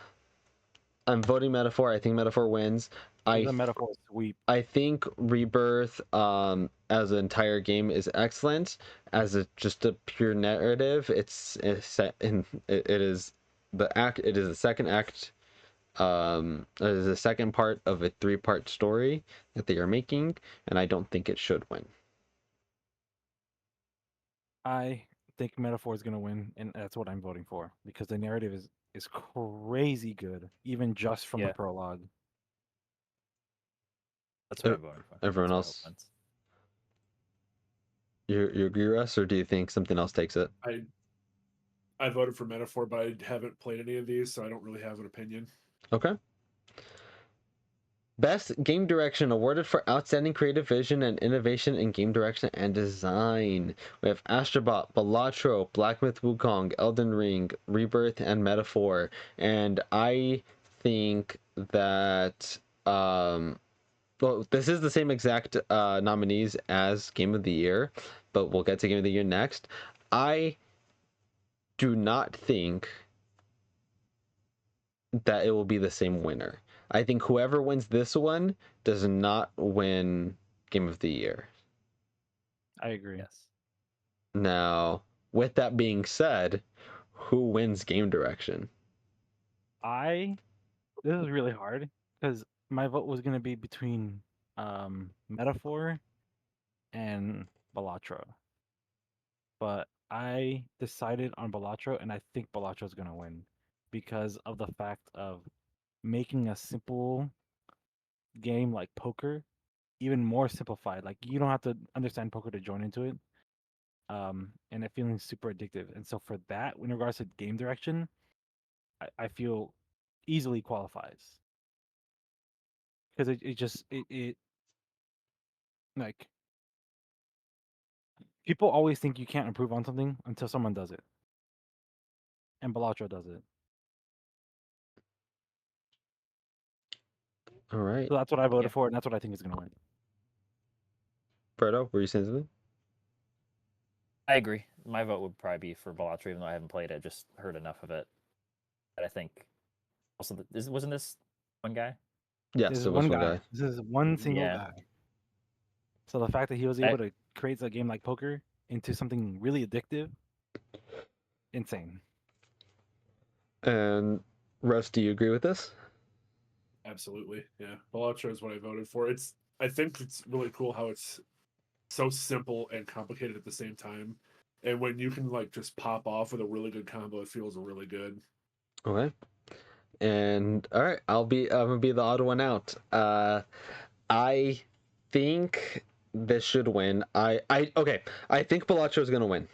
I'm voting Metaphor. I think Metaphor wins. This I is a metaphor sweep. I think Rebirth, as an entire game, is excellent. As just a pure narrative, it's set in it is the act. It is the second act. It is the second part of a three-part story that they are making, and I don't think it should win. I think Metaphor is gonna win, and that's what I'm voting for because the narrative is crazy good, even just from the Yeah. prologue. That's what I'm voting for. Everyone That's what I else, hope wins. you agree, Russ, or do you think something else takes it? I voted for Metaphor, but I haven't played any of these, so I don't really have an opinion. Okay. Best game direction awarded for outstanding creative vision and innovation in game direction and design. We have Astrobot, Balatro, Black Myth Wukong, Elden Ring, Rebirth, and Metaphor. And I think that well, this is the same exact nominees as Game of the Year, but we'll get to Game of the Year next. I do not think that it will be the same winner. I think whoever wins this one does not win Game of the Year. I agree. Yes. Now, with that being said, who wins game direction? This is really hard because my vote was gonna be between Metaphor and Balatro, but I decided on Balatro, and I think Balatro is gonna win because of the fact of making a simple game like poker even more simplified. Like you don't have to understand poker to join into it, and it feeling super addictive. And so for that, in regards to game direction, I feel easily qualifies because it like people always think you can't improve on something until someone does it, and Balatro does it. All right. So that's what I voted Yeah. for, and that's what I think is gonna win. Berto, were you saying something? I agree. My vote would probably be for Balatro, even though I haven't played it. Just heard enough of it. But I think also wasn't this one guy? Yes, This is it was one one guy. guy. This is one single Yeah. guy. So the fact that he was I- able to create a game like poker into something really addictive, insane. And Russ, do you agree with this? Absolutely, yeah. Balatro is what I voted for. I think it's really cool how it's so simple and complicated at the same time. And when you can like just pop off with a really good combo, it feels really good. Okay. And all right, I'm gonna be the odd one out. I think this should win. Okay. I think Balatro is gonna win.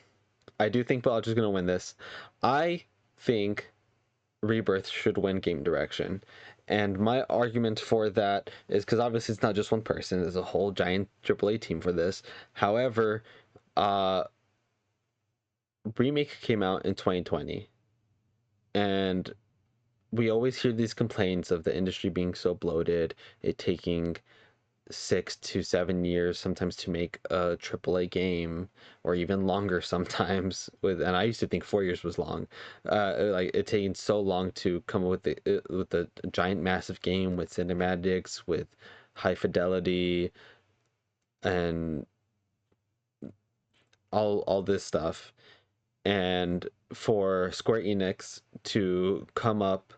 I do think Balatro is gonna win this. I think Rebirth should win game direction. And my argument for that is because obviously it's not just one person, there's a whole giant AAA team for this. However, uh, Remake came out in 2020, and we always hear these complaints of the industry being so bloated, it taking 6 to 7 years sometimes to make a AAA game, or even longer sometimes. And I used to think 4 years was long. Like it taking so long to come up with the giant massive game with cinematics, with high fidelity, and all this stuff. And for Square Enix to come up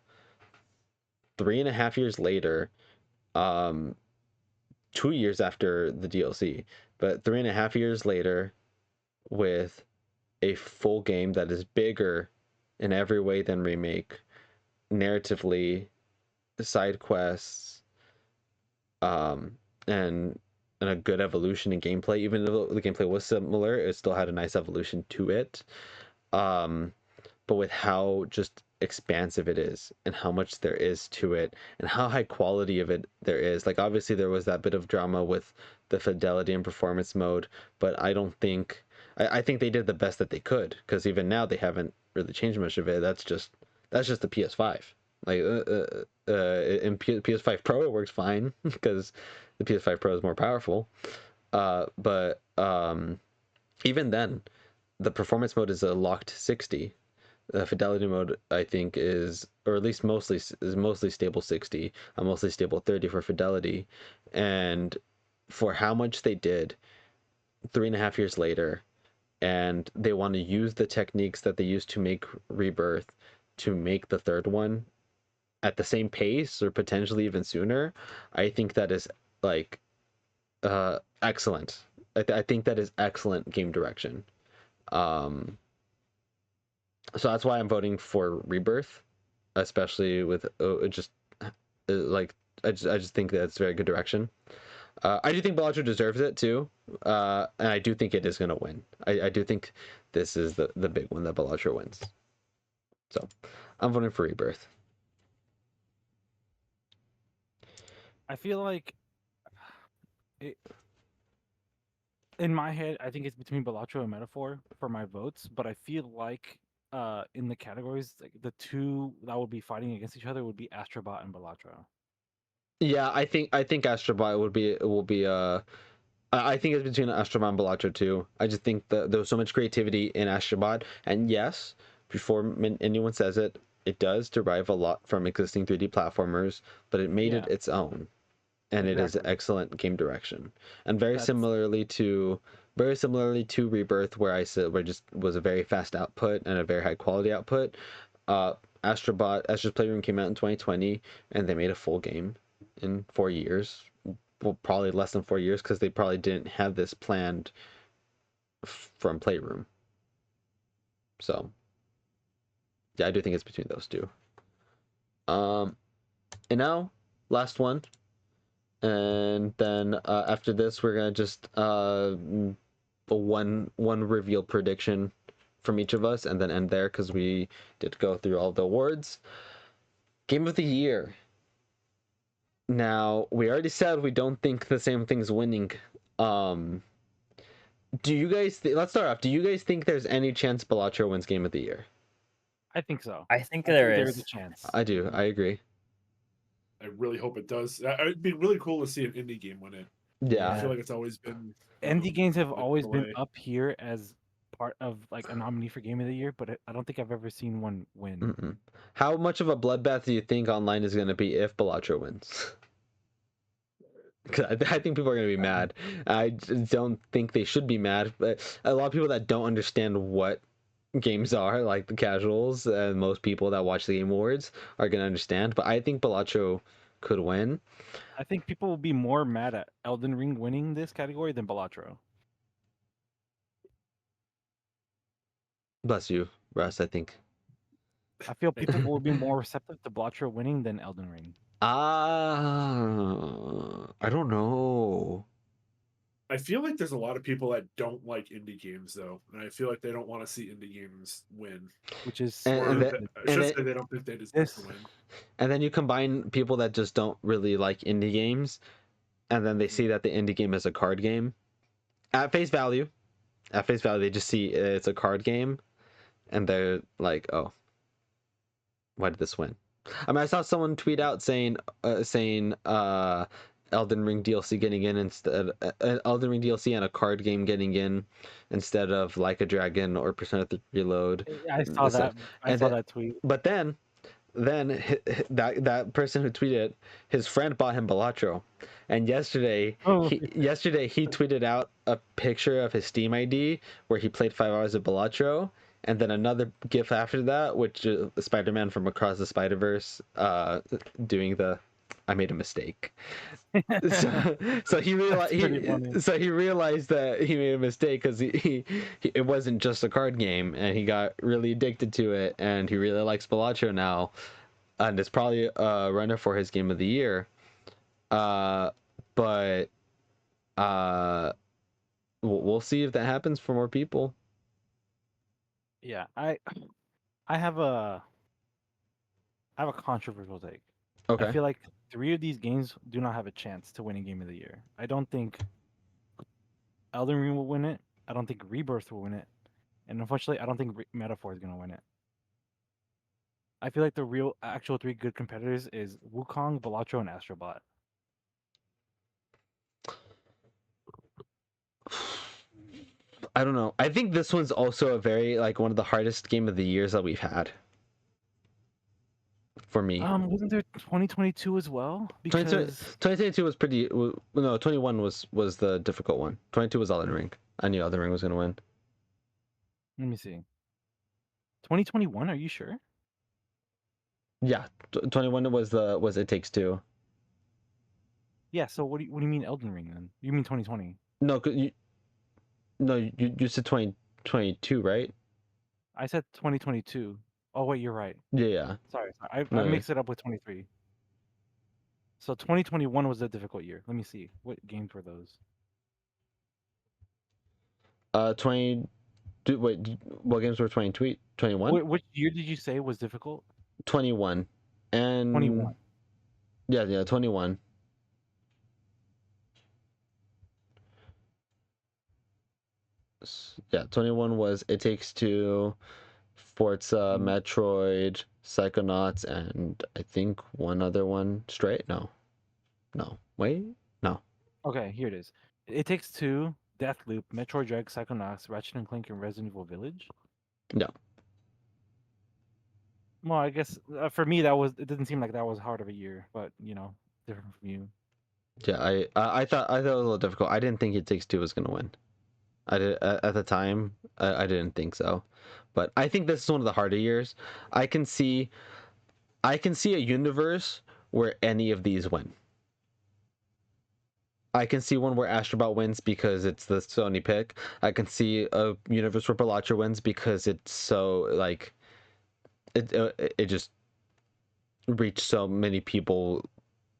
3.5 years later, um, 2 years after the DLC, but 3.5 years later, with a full game that is bigger in every way than Remake, narratively, side quests, um, and a good evolution in gameplay. Even though the gameplay was similar, it still had a nice evolution to it. But with how just expansive it is and how much there is to it and how high quality of it there is, like obviously there was that bit of drama with the fidelity and performance mode, but I don't think I think they did the best that they could, because even now they haven't really changed much of it. That's just the PS5. Like in PS5 Pro it works fine because the PS5 Pro is more powerful, but even then the performance mode is a locked 60. The fidelity mode, I think, or at least mostly stable 60, a mostly stable 30 for fidelity. And for how much they did 3.5 years later, and they want to use the techniques that they used to make Rebirth to make the third one at the same pace or potentially even sooner, I think that is like excellent. I think that is excellent game direction. Um, So that's why I'm voting for Rebirth, especially with just like I just think that's a very good direction. I do think Bellagio deserves it too, and I do think it is going to win. I do think this is the big one that Bellagio wins. So I'm voting for Rebirth. I feel like it, in my head, I think it's between Balatro and Metaphor for my votes, but I feel like in the categories, like the two that would be fighting against each other would be Astrobot and Balatro. Yeah, I think Astrobot will be I think it's between Astrobot and Bellagio too. I just think that there was so much creativity in Astrobot, and yes, before anyone says it, it does derive a lot from existing 3D platformers, but it made Yeah, it its own, and it is exactly. excellent game direction. And That's very similarly to Rebirth, where I said where just was a very fast output and a very high quality output. Uh, Astro's Playroom came out in 2020, and they made a full game in 4 years. Well, probably less than 4 years because they probably didn't have this planned from Playroom. So yeah, I do think it's between those two. Um, and now last one, and then after this we're gonna just a one reveal prediction from each of us, and then end there because we did go through all the awards. Game of the year. Now we already said we don't think the same thing's winning. Um, do you guys? Let's start off. Do you guys think there's any chance Bellagio wins Game of the Year? I think so. I think I there think there is a is. chance. I do. I agree. I really hope it does. It'd be really cool to see an indie game win it. I Yeah. feel like it's always been Indie games have like always the been way. up here as part of like a nominee for Game of the Year, but I don't think I've ever seen one win. Mm-mm. How much of a bloodbath do you think online is going to be if Bellagio wins? 'Cause I think people are going to be mad. I don't think they should be mad, but a lot of people that don't understand what games are, like the casuals and most people that watch the Game Awards, are going to understand. But I think Bellagio could win. I think people will be more mad at Elden Ring winning this category than Balatro. Bless you, Russ, I think. I feel people will be more receptive to Balatro winning than Elden Ring. I don't know. I feel like there's a lot of people that don't like indie games though, and I feel like they don't want to see indie games win, Which is And, or and, stupid. the, I and, should then, say they don't think they deserve This to win. and then you combine people that just don't really like indie games, and then they see that the indie game is a card game. At face value, they just see it's a card game, and they're like, "Oh, why did this win?" I mean, I saw someone tweet out saying Elden Ring DLC getting in instead Elden Ring DLC and a card game getting in instead of Like a Dragon or Persona 3 Reload. I saw So- that. I and saw then, that tweet. but then that person who tweeted, his friend bought him Balatro, and Oh, yesterday he tweeted out a picture of his Steam ID where he played 5 hours of Balatro, and then another gif after that, which is Spider-Man from Across the Spider-Verse, doing the "I made a mistake." So he realized That's pretty funny. he realized that he made a mistake because it wasn't just a card game, and he got really addicted to it, and he really likes Balatro now, and it's probably a runner for his Game of the Year. Uh, but we'll see if that happens for more people. Yeah, I have a controversial take. I Okay. feel like 3 of these games do not have a chance to win a Game of the Year. I don't think Elden Ring will win it. I don't think Rebirth will win it, and unfortunately, I don't think Metaphor is gonna win it. I feel like the real actual 3 good competitors is Wukong, Balatro, and Astrobot. I don't know. I think this one's also a very like one of the hardest Game of the Years that we've had for me. Wasn't there 2022 as well? 2022 was pretty. No, 21 was the difficult one. 22 was Elden Ring. I knew Elden Ring was gonna win. Let me see. 2021? Are you sure? Yeah, 21 was It Takes Two. Yeah. So what do you mean Elden Ring then? You mean 2020? No, you said 2022, right? I said 2022. Oh wait, you're right. Yeah. Sorry, I No, yeah. mixed it up with 23. So 2021 was a difficult year. Let me see. What games were those? 20. What games were 21? Which year did you say was difficult? 21. And 21. yeah, 21. Yeah, 21 was It Takes Two, Forza, Mm, Metroid, Psychonauts, and I think one other one. Straight? No. Wait. No. Okay, here it is. It Takes Two, Deathloop, Metroid Dread, Psychonauts, Ratchet and Clank, and Resident Evil Village. No. Well, I guess for me that was. It didn't seem like that was hard of a year, but different from you. Yeah, I thought it was a little difficult. I didn't think It Takes Two was gonna win. I did at the time. I didn't think so, but I think this is one of the harder years. I can see I can see a universe where any of these win. I can see one where Astrobot wins because it's the Sony pick. I can see a universe where Balatro wins because it's so like it just reached so many people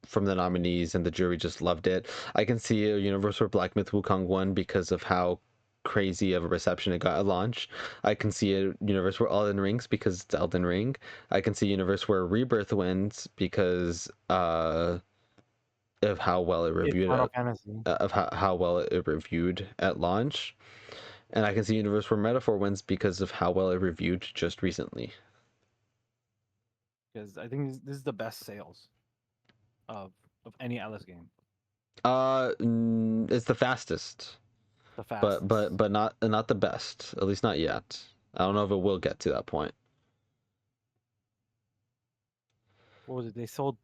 from the nominees and the jury just loved it. I can see a universe where Black Myth Wukong won because of how crazy of a reception it got at launch. I can see a universe where Elden Rings because it's Elden Ring. I can see a universe where Rebirth wins because of how well it It's reviewed Final at Fantasy. of how well it reviewed at launch. And I can see a universe where Metaphor wins because of how well it reviewed just recently. Because I think this is the best sales of any Alice game. It's the fastest, The fastest. but not the best. At least not yet. I don't know if it will get to that point. What was it? They sold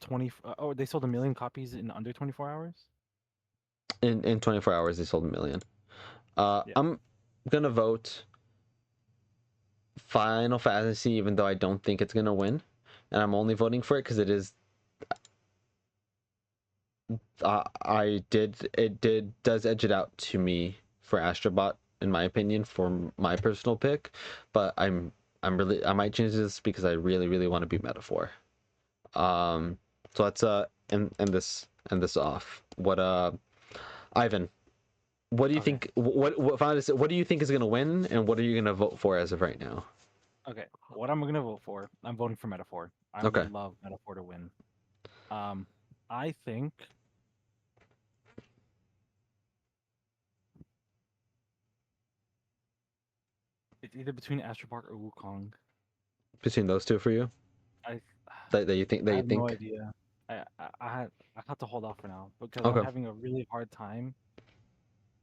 they sold 1 million copies in under 24 hours. In 24 hours, they sold 1 million. Yeah. I'm gonna vote Final Fantasy, even though I don't think it's gonna win, and I'm only voting for it because it is. It does edge it out to me for Astrobot, in my opinion, for my personal pick, but I might change this because I really want to be Metaphor. So let's end this off. Ivan, what do you Okay. think? What do you think is gonna win, and what are you gonna vote for as of right now? Okay. What I'm gonna vote for? I'm voting for Metaphor. I Okay. would love Metaphor to win. I think. It's either between Astro Park or Wukong. Between those two for you, I that you think I have no idea. I have to hold off for now because I'm Okay. having a really hard time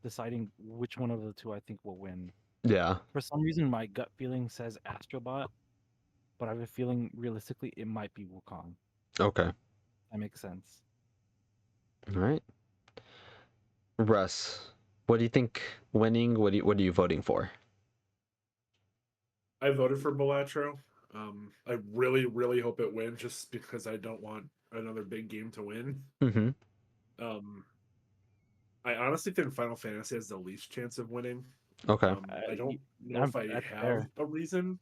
deciding which one of the two I think will win. Yeah. For some reason, my gut feeling says Astrobot, but I have a feeling realistically it might be Wukong. Okay. That makes sense. All right. Russ, what do you think winning? What are you voting for? I voted for Balatro. I really hope it wins just because I don't want another big game to win. Mm-hmm. I honestly think Final Fantasy has the least chance of winning. Okay. I don't know if I That's have fair. a reason.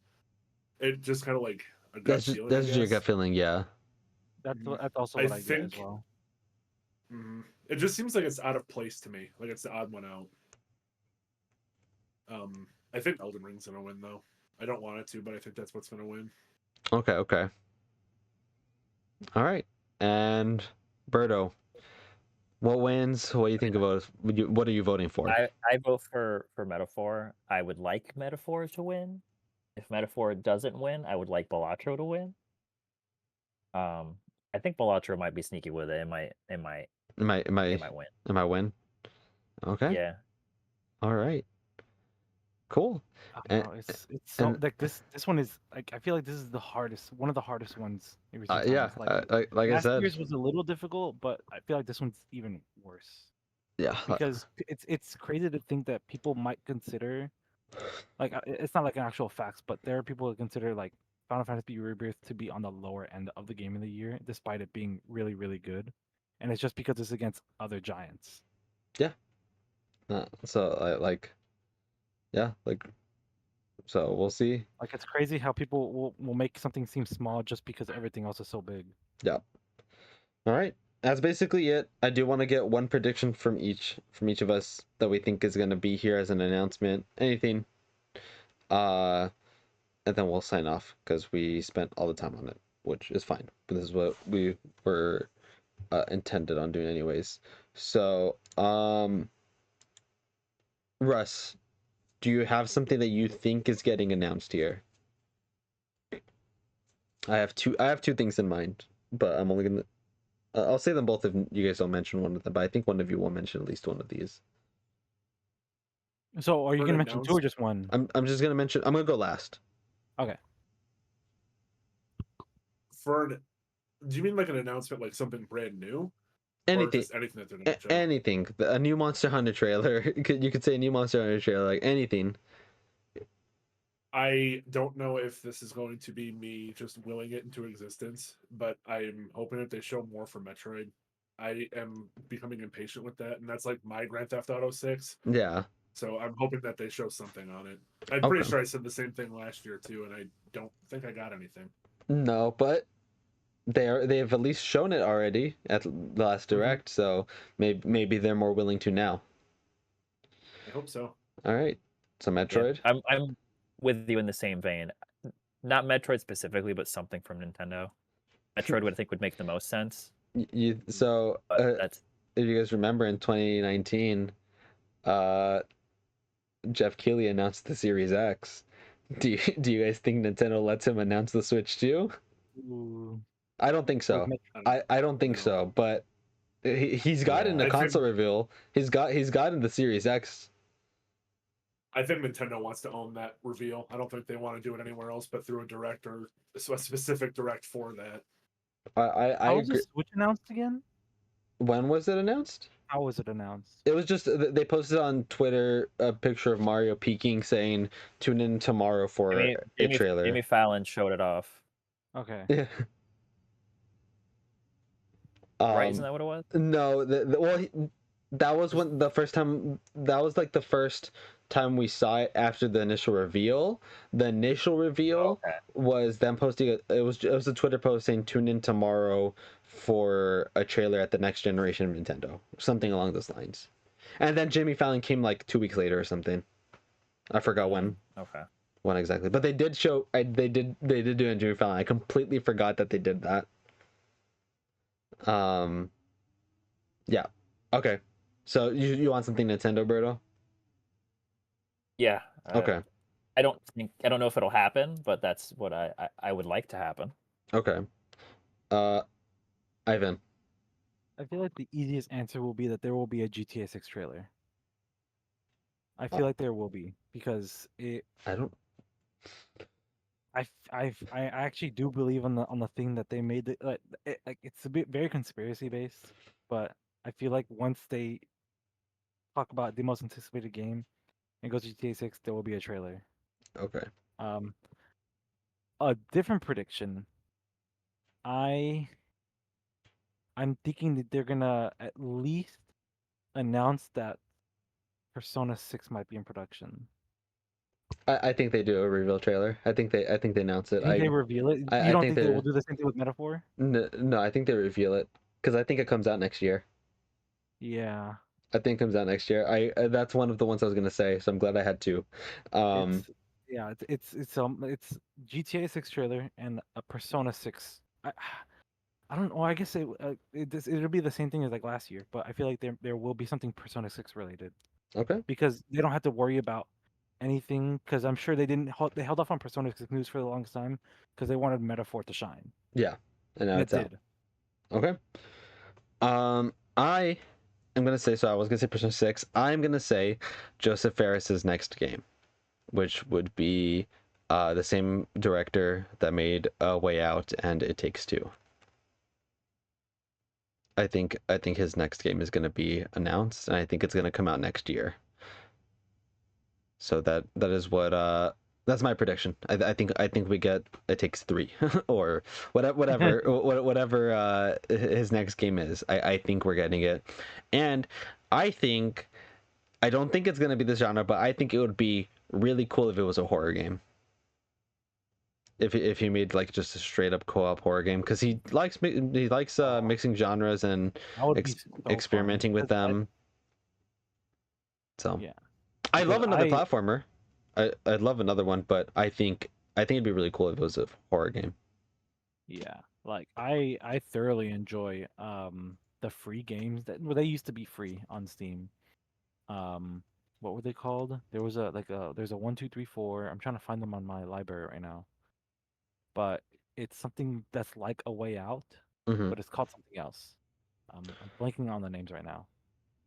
It just kind of like a gut feeling. I That's just your guess. gut feeling, yeah. That's Mhm. that's also I what I get as think- well. It just seems like it's out of place to me. Like it's the odd one out. I think Elden Ring's gonna win though. I don't want it to, but I think that's what's gonna win. Okay. All right. And Berto, what wins? What do you think about? What are you voting for? I vote for Metaphor. I would like Metaphor to win. If Metaphor doesn't win, I would like Balatro to win. I think Balatro might be sneaky with it. It might Am I win. Am I win? Okay. Yeah. All right. Cool. I And- don't know, it's so and- like this one is like I feel like this is one of the hardest ones in recent Yeah. times. Like Like I last said. year's was a little difficult, but I feel like this one's even worse Yeah. because it's crazy to think that people might consider like it's not like an actual facts, but there are people that consider like Final Fantasy Rebirth to be on the lower end of the game of the year, despite it being really good, and it's just because it's against other giants. So I like. Yeah. Like. So we'll see. Like it's crazy how people will make something seem small just because everything else is so big. Yeah. All right. That's basically it. I do want to get one prediction from each of us that we think is going to be here as an announcement. Anything. And then we'll sign off because we spent all the time on it, which is fine. But this is what we were intended on doing anyways. So, Russ, do you have something that you think is getting announced here? I have two things in mind, but I'm only gonna I'll say them both if you guys don't mention one of them, but I think one of you will mention at least one of these. So are you For gonna an mention two or just one? I'm just gonna mention. I'm gonna go last. Okay. Do you mean like an announcement, like something brand new, or Anything, just anything that they're gonna show? anything. A new Monster Hunter trailer. You could say a new Monster Hunter trailer, like anything. I don't know if this is going to be me just willing it into existence, but I'm hoping that they show more for Metroid. I am becoming impatient with that, and that's like my Grand Theft Auto 6. Yeah. So I'm hoping that they show something on it. I'm Okay. pretty sure I said the same thing last year too, and I don't think I got anything. No, but they've at least shown it already at the last direct, so maybe they're more willing to now. I hope so. All right. So Metroid. Yeah, I'm with you in the same vein. Not Metroid specifically, but something from Nintendo. Metroid would I think would make the most sense. So But that's if you guys remember in 2019, Jeff Keighley announced the Series X. Do you guys think Nintendo lets him announce the Switch too? Ooh. I don't think so. I don't think No. so. But he's gotten Yeah. a console reveal. He's gotten the Series X. I think Nintendo wants to own that reveal. I don't think they want to do it anywhere else but through a direct or a specific direct for that. I How was agree. the Switch announced again? When was it announced? How was it announced? It was just they posted on Twitter a picture of Mario peeking, saying "Tune in tomorrow for a trailer." Jimmy Fallon showed it off. Okay. Yeah. Right? Isn't that what it was? No, that was when the first time. That was like the first time we saw it after the initial reveal. The initial reveal was them posting. It was a Twitter post saying "Tune in tomorrow for a trailer at the next generation of Nintendo," something along those lines. And then Jimmy Fallon came like 2 weeks later or something. I forgot when. Okay. When exactly, but they did show. They did do it in Jimmy Fallon. I completely forgot that they did that. Yeah. Okay. So you want something Nintendo, Berto? Yeah. Okay. I don't know if it'll happen, but that's what I would like to happen. Okay. Ivan. I feel like the easiest answer will be that there will be a GTA 6 trailer. I feel like there will be because it. I don't. I actually do believe on the thing that they made like it's a bit very conspiracy based, but I feel like once they talk about the most anticipated game and goes to GTA 6, there will be a trailer. Okay. A different prediction. I'm thinking that they're gonna at least announce that Persona 6 might be in production. I think they do a reveal trailer. I think they announce it. Think they reveal it? I You don't think think they they- will do the same thing with Metaphor? No, I think they reveal it because I think it comes out next year. Yeah. I think it comes out next year. That's one of the ones I was gonna say, so I'm glad I had two. It's GTA 6 trailer and a Persona 6. I don't know. I guess it'll be the same thing as like last year, but I feel like there will be something Persona 6 related Okay. because they don't have to worry about anything because I'm sure they held off on Persona 6 news for the longest time because they wanted Metaphor to shine. Yeah, and now And it's it out. did. Okay. I am gonna say, so I was gonna say Persona 6. I'm gonna say Joseph Fares's next game, which would be the same director that made A Way Out and It Takes Two. I think his next game is gonna be announced, and I think it's gonna come out next year. So that is what that's my prediction. I think we get It Takes Three or whatever his next game is. I think we're getting it, and I don't think it's gonna be this genre, but I think it would be really cool if it was a horror game. If he made like just a straight up co-op horror game, because he likes mixing genres and That would be so fun, experimenting with 'cause them. So yeah, I love because another platformer. I'd love another one, but I think it'd be really cool if it was a horror game. yeah, like I thoroughly enjoy the free games that they used to be free on Steam. What were they called? There was there's a 1, 2, 3, 4. I'm trying to find them on my library right now, but it's something that's like A Way Out, Hmm. but it's called something else. I'm blanking on the names right now.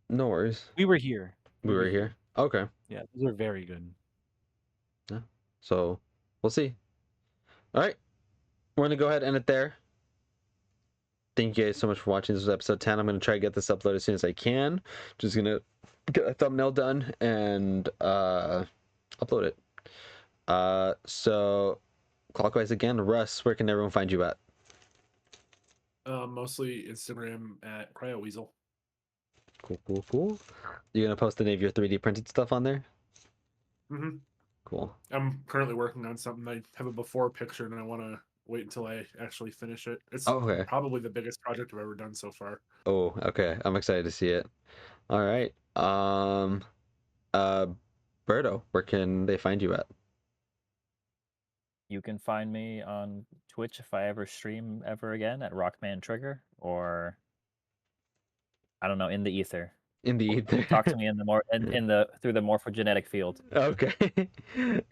No worries. We Were Here. We were here. Okay. Yeah, those are very good. Yeah. So we'll see. All right. We're gonna go ahead and end it there. Thank you guys so much for watching. This was episode 10. I'm gonna try to get this uploaded as soon as I can. Just gonna get a thumbnail done and upload it. So clockwise again. Russ, where can everyone find you at? Mostly Instagram at CryoWeasel. Cool. You gonna post any of your 3D printed stuff on there? Hmm. Cool. I'm currently working on something. I have a before picture, and I want to wait until I actually finish it. It's Oh, okay. probably the biggest project I've ever done so far. Oh, okay. I'm excited to see it. All right. Uh, Berto, where can they find you at? You can find me on Twitch if I ever stream ever again at Rockman Trigger, or I don't know, in the ether. In the ether. Talk to me in the through the morphogenetic field. Okay.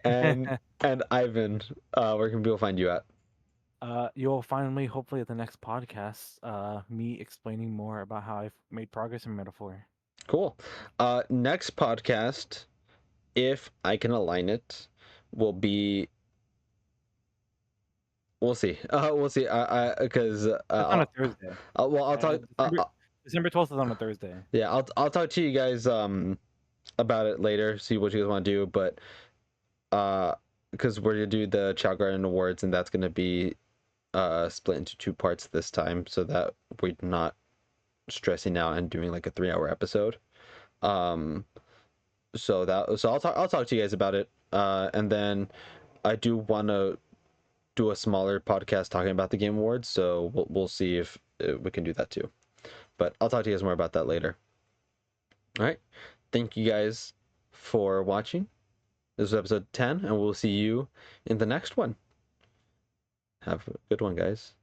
and Ivan, where can people find you at? You'll find me hopefully at the next podcast. Me explaining more about how I've made progress in Metaphor. Cool. Next podcast, if I can align it, will be. We'll see. We'll see. Because That's on a Thursday. I'll talk. December 12th is on a Thursday. Yeah, I'll talk to you guys about it later. See what you guys want to do, but because we're gonna do the Chao Garden Awards, and that's gonna be split into 2 parts this time, so that we're not stressing out and doing like a 3-hour episode. So I'll talk to you guys about it, and then I do want to do a smaller podcast talking about the Game Awards, so we'll see if we can do that too. But I'll talk to you guys more about that later. All right, thank you guys for watching. This is episode 10, and we'll see you in the next one. Have a good one, guys.